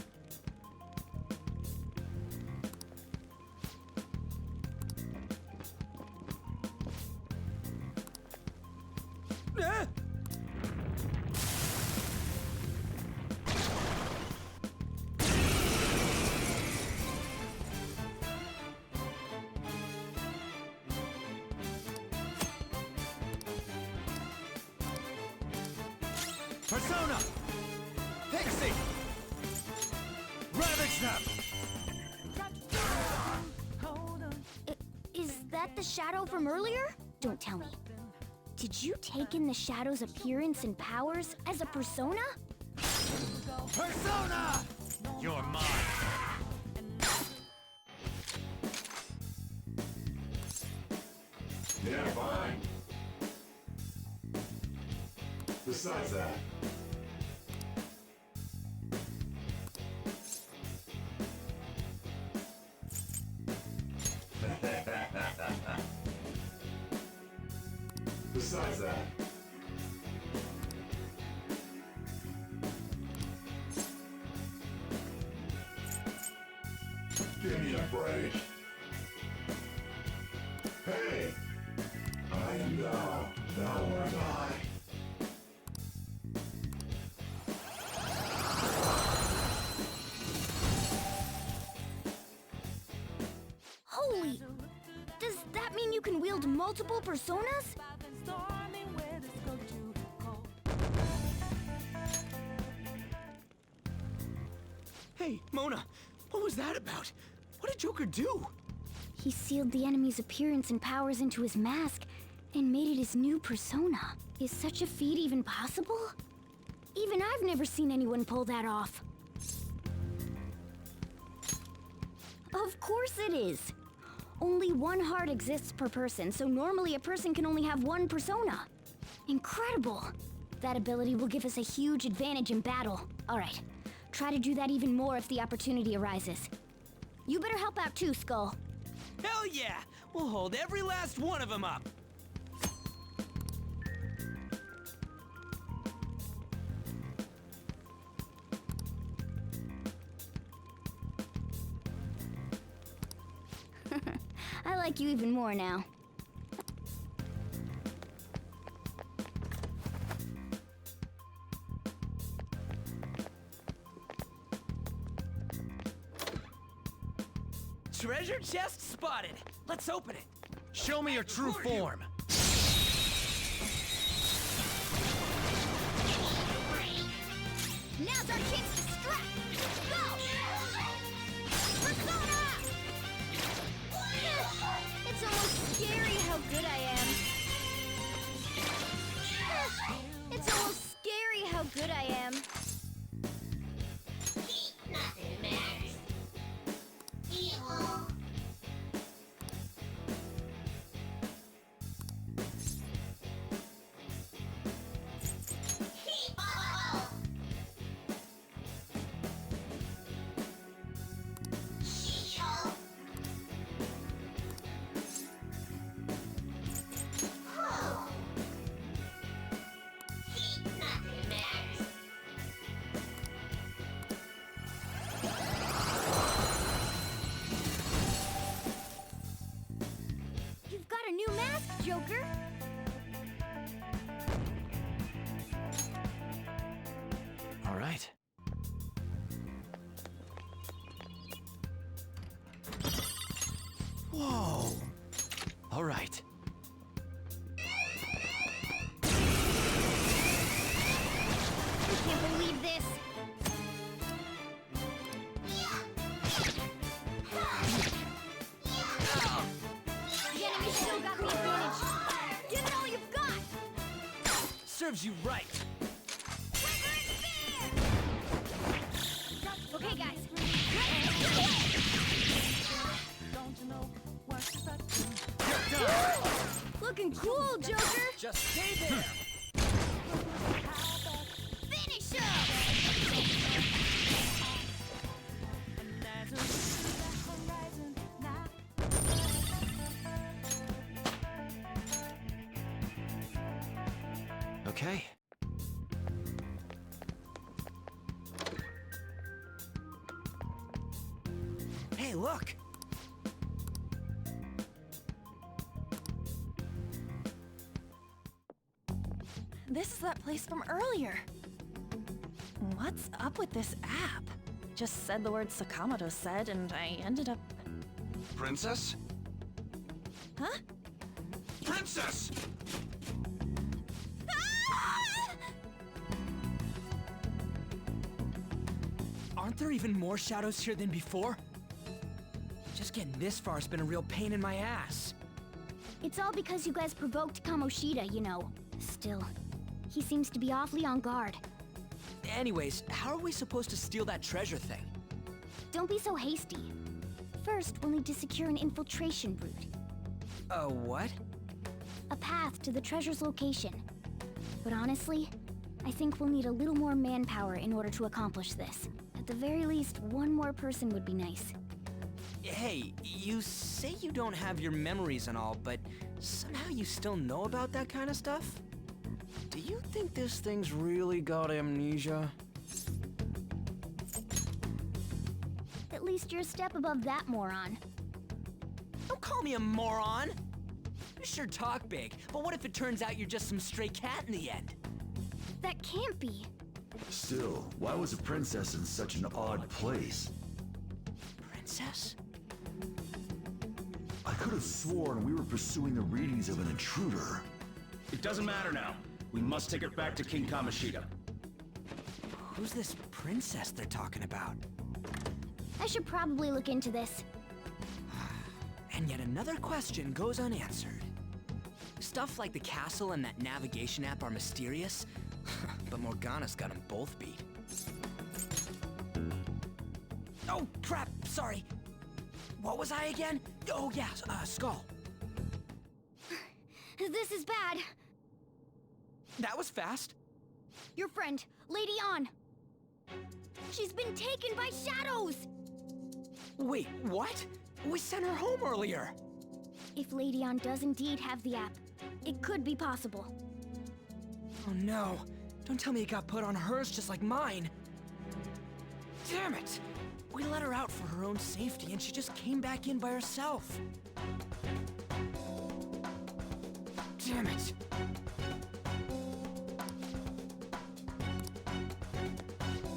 Ah! Persona! Pixie! Ravage them! Is that the shadow from earlier? Don't tell me. Did you take in the shadow's appearance and powers as a persona? Persona! You're mine! Yeah, fine. Besides that, besides that, give me a break. Hey, I am thou, thou art I. Holy! Does that mean you can wield multiple personas? Hey, Mona, what was that about? What did Joker do? He sealed the enemy's appearance and powers into his mask and made it his new persona. Is such a feat even possible? Even I've never seen anyone pull that off. Of course it is. Only one heart exists per person, so normally a person can only have one persona. Incredible! That ability will give us a huge advantage in battle. All right, try to do that even more if the opportunity arises. You better help out too, Skull. Hell yeah! We'll hold every last one of them up! I like you even more now. Treasure chest spotted! Let's open it! Show me your true form. Now's our chance to strike! Go! risk, Joker. All right. Whoa! All right. I can't believe this. The enemy still got the advantage. Give it all you've got. Serves you right. Okay, guys. Looking cool, Joker. Just stay there. Finish him. Okay. Hey, look! This is that place from earlier. What's up with this app? Just said the word Sakamoto said, and I ended up... Princess? Huh? Princess! Aren't there even more shadows here than before? Just getting this far has been a real pain in my ass. It's all because you guys provoked Kamoshida, you know. Still, he seems to be awfully on guard. Anyways, how are we supposed to steal that treasure thing? Don't be so hasty. First, we'll need to secure an infiltration route. What? A path to the treasure's location. But honestly, I think we'll need a little more manpower in order to accomplish this. At the very least, one more person would be nice. Hey, you say you don't have your memories and all, but somehow you still know about that kind of stuff? Do you think this thing's really got amnesia? At least you're a step above that moron. Don't call me a moron! You sure talk big, but what if it turns out you're just some stray cat in the end? That can't be. Still, why was a princess in such an odd place? Princess? I could have sworn we were pursuing the readings of an intruder. It doesn't matter now. We must take it back to King Kamoshida. Who's this princess they're talking about? I should probably look into this. And yet another question goes unanswered. Stuff like the castle and that navigation app are mysterious, but Morgana's got them both beat. Oh, crap! Sorry. What was I again? Oh, yeah, Skull. This is bad. That was fast. Your friend, Lady An. She's been taken by shadows! Wait, what? We sent her home earlier. If Lady An does indeed have the app, it could be possible. Oh no. Don't tell me it got put on hers just like mine. Damn it! We let her out for her own safety and she just came back in by herself. Damn it.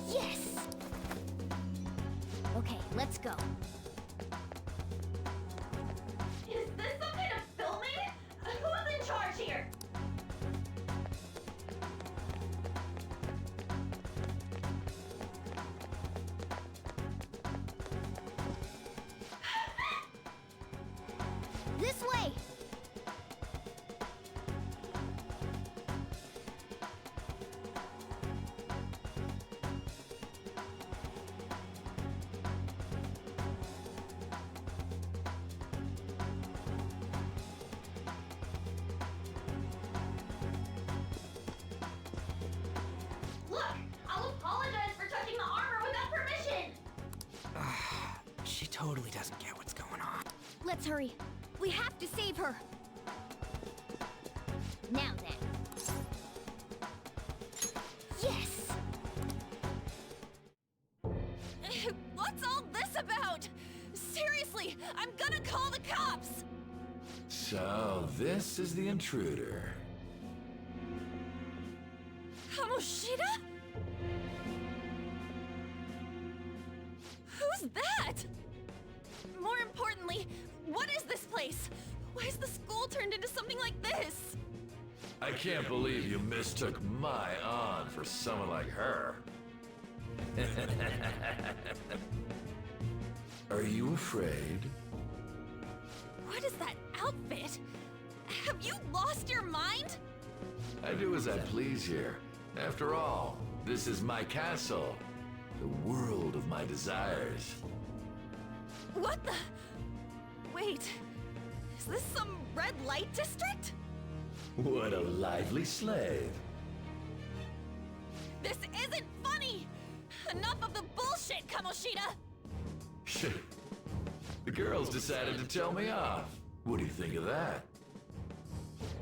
Yes! Okay, let's go. Is this some kind of filming? Who's in charge here? This way! Look! I'll apologize for touching the armor without permission! She totally doesn't get what's going on. Let's hurry. We have to save her. Now then. Yes! What's all this about? Seriously, I'm gonna call the cops! So, this is the intruder. Kamoshida? Who's that? More importantly, what is this place? Why is the school turned into something like this? I can't believe you mistook my An for someone like her. Are you afraid? What is that outfit? Have you lost your mind? I do as I please here. After all, this is my castle. The world of my desires. What the? Wait, is this some red light district? What a lively slave. This isn't funny! Enough of the bullshit, Kamoshida! The girls decided to tell me off. What do you think of that?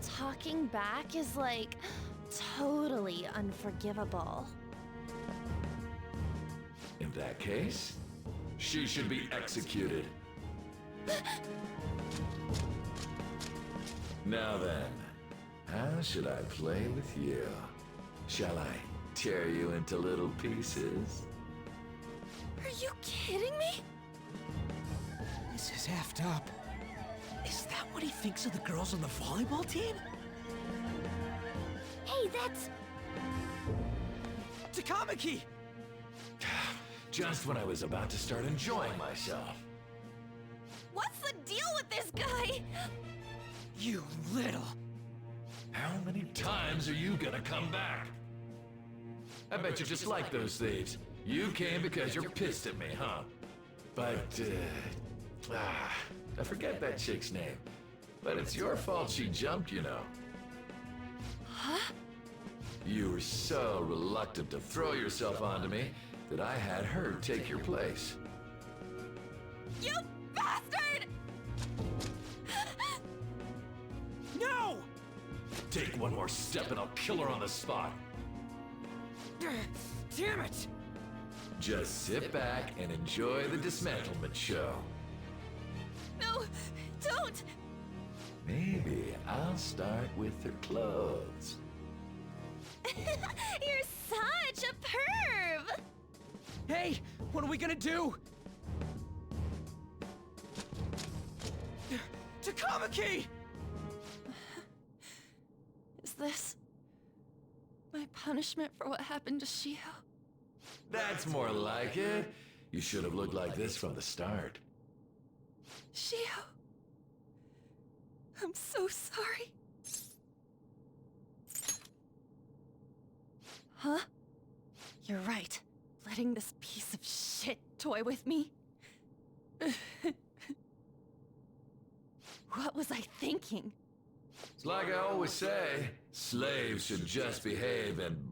Talking back is like totally unforgivable. In that case, she should be executed. Now then, how should I play with you? Shall I tear you into little pieces? Are you kidding me? This is effed up. Is that what he thinks of the girls on the volleyball team? Hey, that's... Takamaki! Just when I was about to start enjoying myself. What's the deal with this guy? You little... How many times are you gonna come back? I bet you just like those thieves. You came because you're pissed at me, huh? But, I forget that chick's name. But it's your fault she jumped, you know. Huh? You were so reluctant to throw yourself onto me that I had her take your place. You bastard! No! Take one more step and I'll kill her on the spot. Damn it! Just sit back and enjoy the dismantlement show. No, don't! Maybe I'll start with her clothes. You're such a perv! Hey, what are we gonna do? Takamaki! Is this my punishment for what happened to Shiho? That's more like it. You should have looked like this from the start. Shiho, I'm so sorry. Huh? You're right. Letting this piece of shit toy with me? What was I thinking? It's like I always say, slaves should just behave and...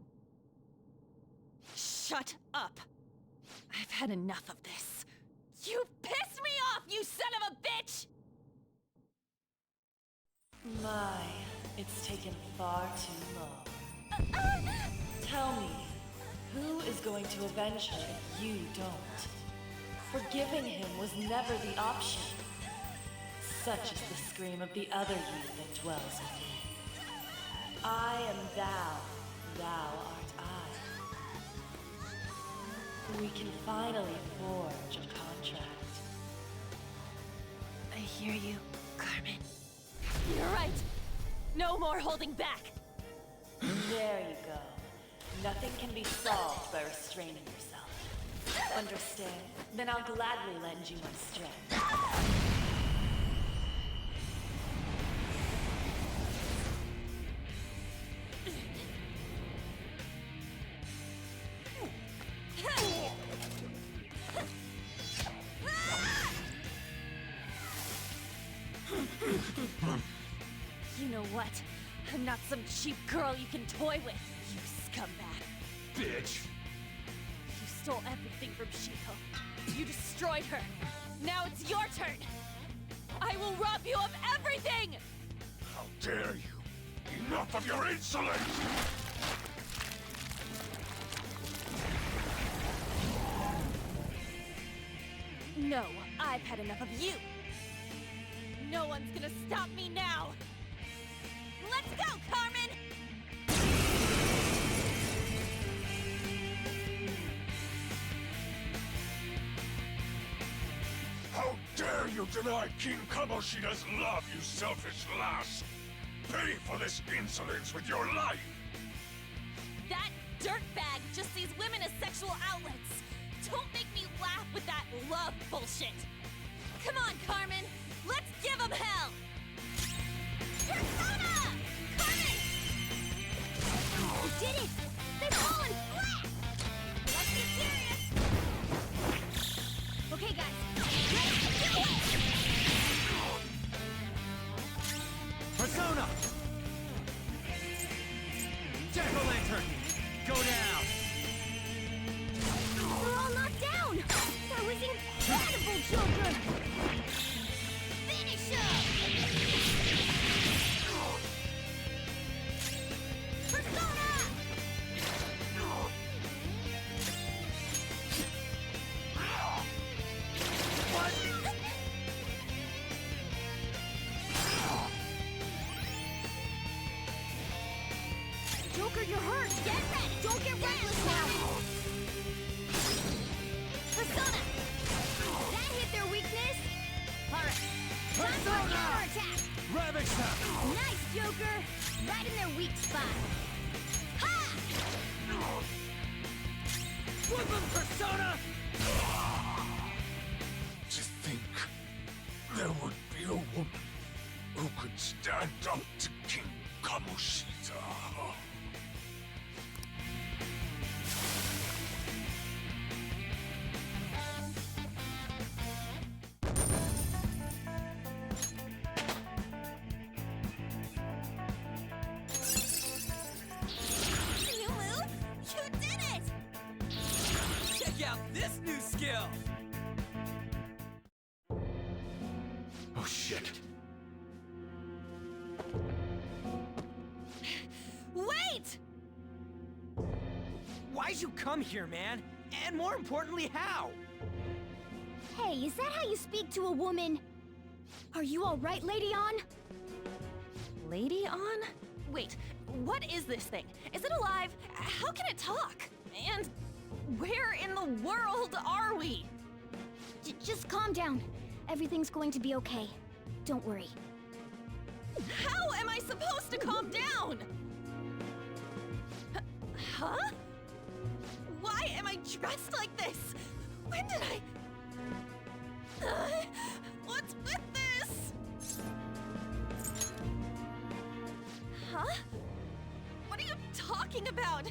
Shut up! I've had enough of this. You pissed me off, you son of a bitch! My, it's taken far too long. Tell me, who is going to avenge her if you don't? Forgiving him was never the option. Such is the scream of the other you that dwells within. I am thou, thou art I. We can finally forge a contract. I hear you, Carmen. You're right! No more holding back! There you go. Nothing can be solved by restraining yourself. Understand? Then I'll gladly lend you my strength. You know what? I'm not some cheap girl you can toy with, you scumbag. Bitch! You stole everything from Shiho. You destroyed her. Now it's your turn. I will rob you of everything! How dare you! Enough of your insolence! No, I've had enough of you. No one's gonna stop me now! you deny King Kamoshida's love, you selfish lass? Pay for this insolence with your life! That dirtbag just sees women as sexual outlets. Don't make me laugh with that love bullshit. Come on, Carmen. Let's give him hell! Persona! Carmen! You did it! They're falling flat! Let's get serious! Okay, guys. Let's do it! Persona! Jack-o'-lantern! Go down! We're all knocked down! That was incredible, Joker! Finish him! Persona! What? Joker, you're hurt! Get ready! Don't get reckless now! Persona! That hit their weakness! Alright, time for a counterattack! Ravage them! Nice, Joker! Right in their weak spot! Ha! Whoop 'em, Persona! To think there would be a woman who could stand up to King Kamoshida. You move? You did it! Check out this new skill! Oh shit. Wait! Why'd you come here, man? And more importantly, how? Hey, is that how you speak to a woman? Are you alright, Lady On? Lady On? Wait, what is this thing? Is it alive? How can it talk? And where in the world are we? Just calm down. Everything's going to be okay. Don't worry. How am I supposed to calm down? Huh? Why am I dressed like this? When did I... what's with this? Huh? What are you talking about?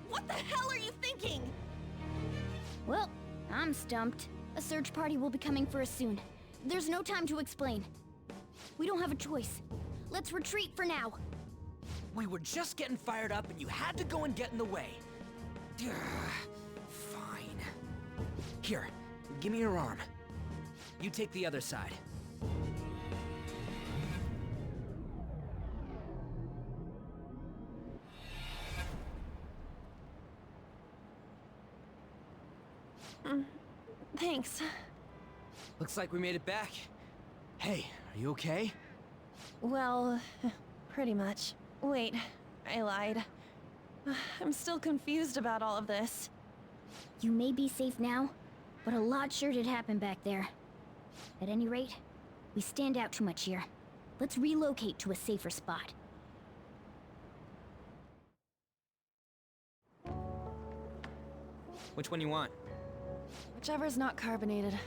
What the hell are you thinking? Well, I'm stumped. A search party will be coming for us soon. There's no time to explain. We don't have a choice. Let's retreat for now. We were just getting fired up and you had to go and get in the way. Ugh, fine. Here, give me your arm. You take the other side. Thanks. Looks like we made it back. Hey, are you okay? Well, pretty much. Wait, I lied. I'm still confused about all of this. You may be safe now, but a lot sure did happen back there. At any rate, we stand out too much here. Let's relocate to a safer spot. Which one you want? Whichever's not carbonated.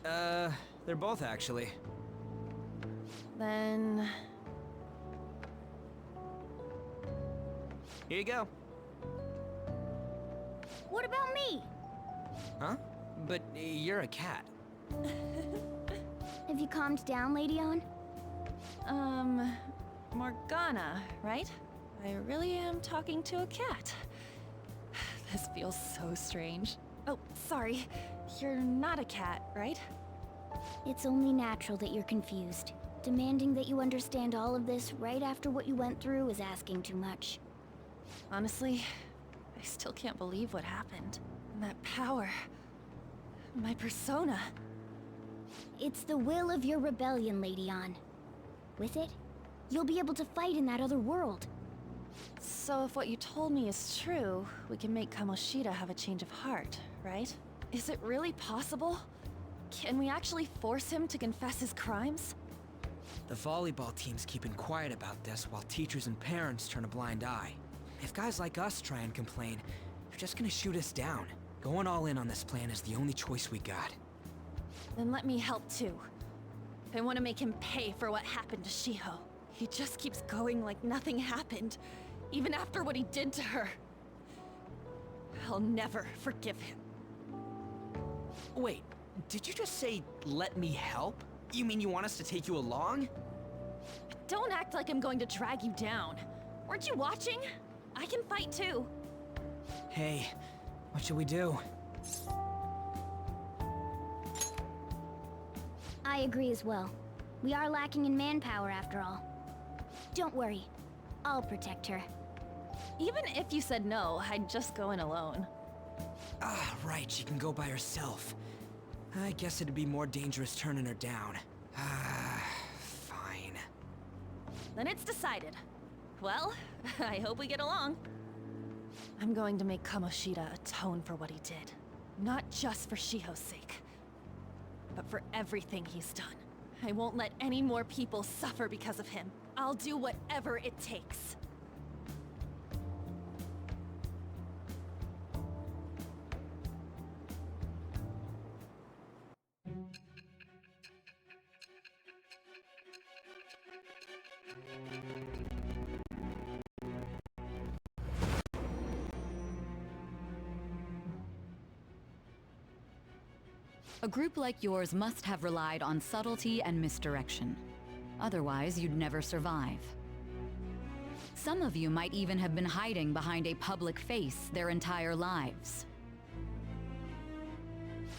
They're both actually. Then... Here you go. What about me? Huh? But you're a cat. Have you calmed down, Lady On? Morgana, right? I really am talking to a cat. This feels so strange. Oh, sorry. You're not a cat, right? It's only natural that you're confused. Demanding that you understand all of this right after what you went through is asking too much. Honestly, I still can't believe what happened. That power. My persona. It's the will of your rebellion, Lady On. With it, you'll be able to fight in that other world. So if what you told me is true, we can make Kamoshida have a change of heart, right? Is it really possible? Can we actually force him to confess his crimes? The volleyball team's keeping quiet about this while teachers and parents turn a blind eye. If guys like us try and complain, they're just gonna shoot us down. Going all in on this plan is the only choice we got. Then let me help too. I want to make him pay for what happened to Shiho. He just keeps going like nothing happened, even after what he did to her. I'll never forgive him. Wait, did you just say, let me help? You mean you want us to take you along? Don't act like I'm going to drag you down. Weren't you watching? I can fight too. Hey, what should we do? I agree as well. We are lacking in manpower after all. Don't worry. I'll protect her. Even if you said no, I'd just go in alone. Ah, right, she can go by herself. I guess it'd be more dangerous turning her down. Ah, fine. Then it's decided. Well, I hope we get along. I'm going to make Kamoshida atone for what he did. Not just for Shiho's sake, but for everything he's done. I won't let any more people suffer because of him. I'll do whatever it takes. A group like yours must have relied on subtlety and misdirection. Otherwise, you'd never survive. Some of you might even have been hiding behind a public face their entire lives.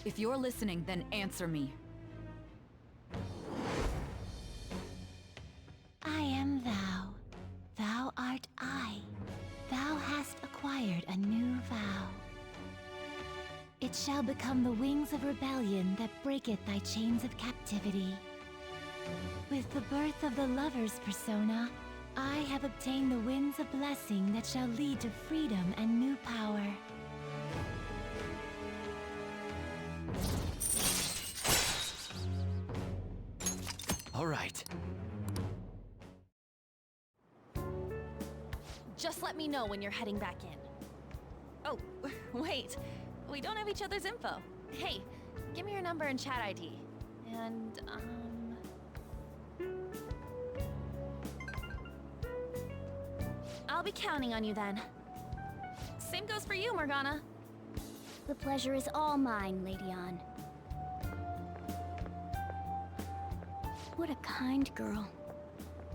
If you're listening, then answer me. I am thou. Thou art I. Thou hast acquired a new vow. It shall become the wings of rebellion that breaketh thy chains of captivity. With the birth of the lover's persona, I have obtained the winds of blessing that shall lead to freedom and new power. All right. Just let me know when you're heading back in. Oh, wait. We don't have each other's info. Hey, give me your number and chat ID. And, I'll be counting on you then. Same goes for you, Morgana. The pleasure is all mine, Lady Ann. What a kind girl.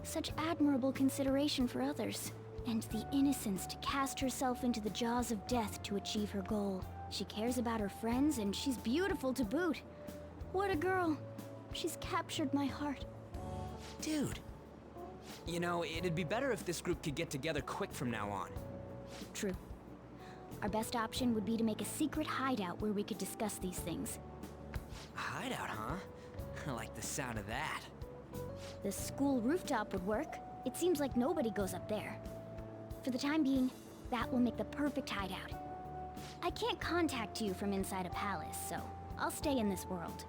Such admirable consideration for others. And the innocence to cast herself into the jaws of death to achieve her goal. She cares about her friends, and she's beautiful to boot. What a girl. She's captured my heart. Dude. You know, it'd be better if this group could get together quick from now on. True. Our best option would be to make a secret hideout where we could discuss these things. A hideout, huh? I like the sound of that. The school rooftop would work. It seems like nobody goes up there. For the time being, that will make the perfect hideout. I can't contact you from inside a palace, so I'll stay in this world.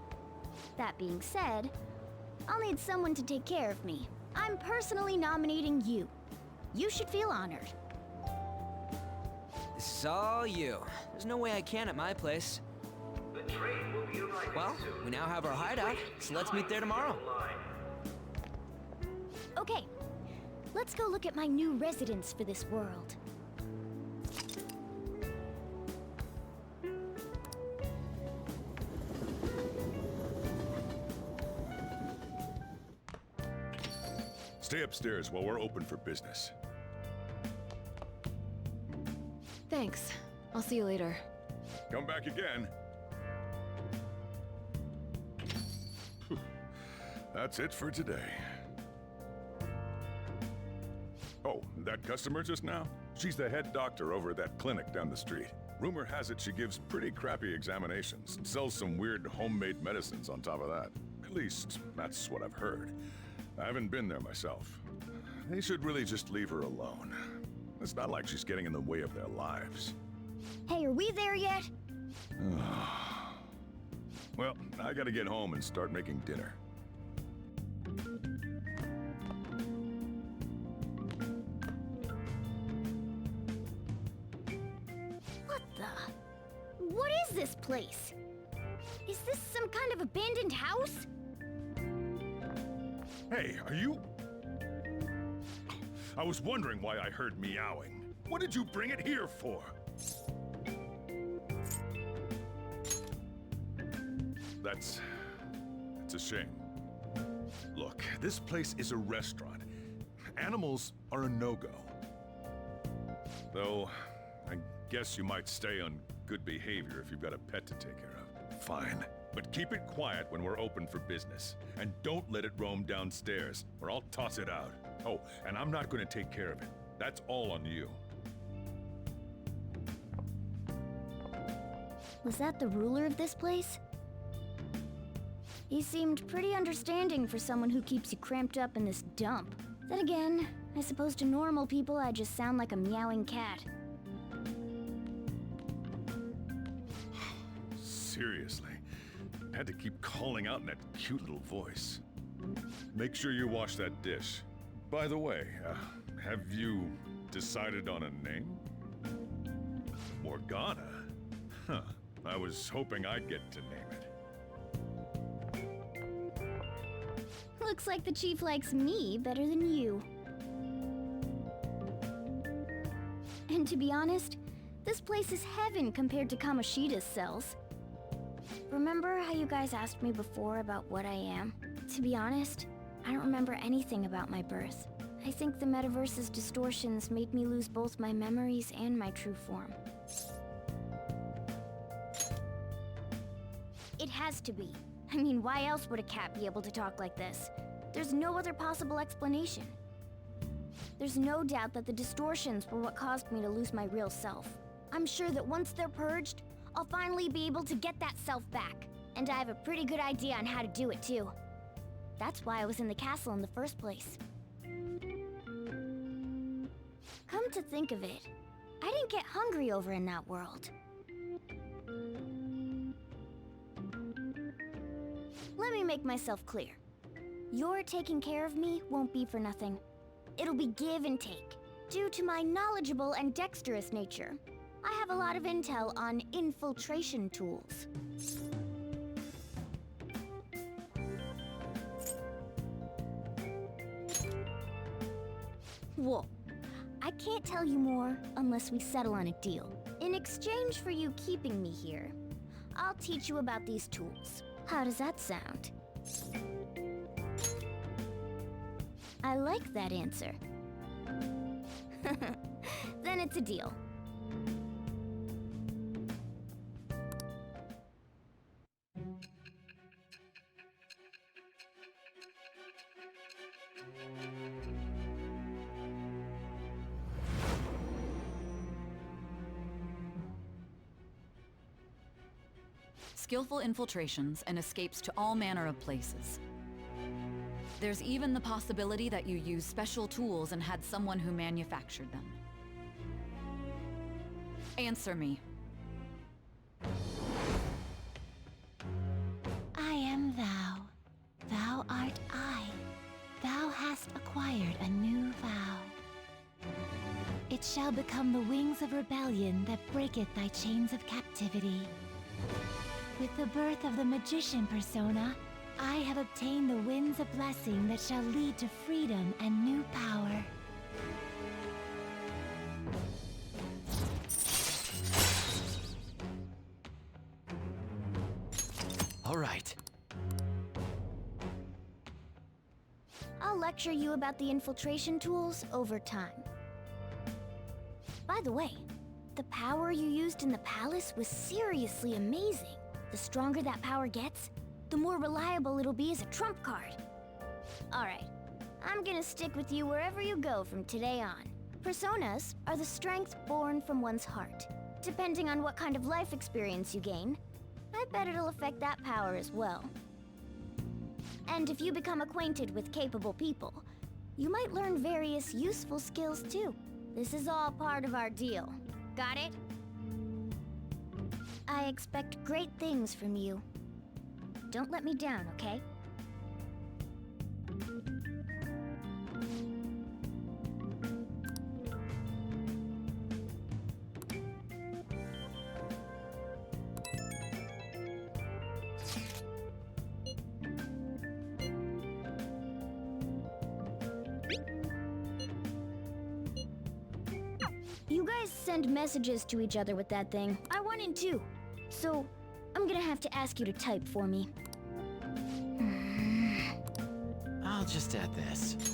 That being said, I'll need someone to take care of me. I'm personally nominating you. You should feel honored. This is all you. There's no way I can at my place. Well, we now have our hideout, so let's meet there tomorrow. Okay, let's go look at my new residence for this world. Stay upstairs while we're open for business. Thanks. I'll see you later. Come back again. That's it for today. Oh, that customer just now? She's the head doctor over at that clinic down the street. Rumor has it she gives pretty crappy examinations and sells some weird homemade medicines on top of that. At least, that's what I've heard. I haven't been there myself. They should really just leave her alone. It's not like she's getting in the way of their lives. Hey, are we there yet? Well, I gotta get home and start making dinner. What the? What is this place? Is this some kind of abandoned house? Hey, are you... I was wondering why I heard meowing. What did you bring it here for? That's a shame. Look, this place is a restaurant. Animals are a no-go. Though, I guess you might stay on good behavior if you've got a pet to take care of. Fine. But keep it quiet when we're open for business. And don't let it roam downstairs, or I'll toss it out. Oh, and I'm not gonna take care of it. That's all on you. Was that the ruler of this place? He seemed pretty understanding for someone who keeps you cramped up in this dump. Then again, I suppose to normal people I just sound like a meowing cat. Seriously. Had to keep calling out in that cute little voice. Make sure you wash that dish. By the way, have you decided on a name? Morgana? Huh. I was hoping I'd get to name it. Looks like the chief likes me better than you. And to be honest, this place is heaven compared to Kamoshida's cells. Remember how you guys asked me before about what I am? To be honest, I don't remember anything about my birth. I think the metaverse's distortions made me lose both my memories and my true form. It has to be. I mean, why else would a cat be able to talk like this? There's no other possible explanation. There's no doubt that the distortions were what caused me to lose my real self. I'm sure that once they're purged, I'll finally be able to get that self back. And I have a pretty good idea on how to do it too. That's why I was in the castle in the first place. Come to think of it, I didn't get hungry over in that world. Let me make myself clear. Your taking care of me won't be for nothing. It'll be give and take. Due to my knowledgeable and dexterous nature, I have a lot of intel on infiltration tools. Whoa. I can't tell you more unless we settle on a deal. In exchange for you keeping me here, I'll teach you about these tools. How does that sound? I like that answer. Then it's a deal. Skillful infiltrations and escapes to all manner of places. There's even the possibility that you used special tools and had someone who manufactured them. Answer me. I am thou. Thou art I. Thou hast acquired a new vow. It shall become the wings of rebellion that breaketh thy chains of captivity. With the birth of the magician persona, I have obtained the winds of blessing that shall lead to freedom and new power. All right. I'll lecture you about the infiltration tools over time. By the way, the power you used in the palace was seriously amazing. The stronger that power gets, the more reliable it'll be as a trump card. Alright, I'm gonna stick with you wherever you go from today on. Personas are the strength born from one's heart. Depending on what kind of life experience you gain, I bet it'll affect that power as well. And if you become acquainted with capable people, you might learn various useful skills too. This is all part of our deal. Got it? I expect great things from you. don't let me down, okay? You guys send messages to each other with that thing. I want in too. So, I'm gonna have to ask you to type for me. I'll just add this.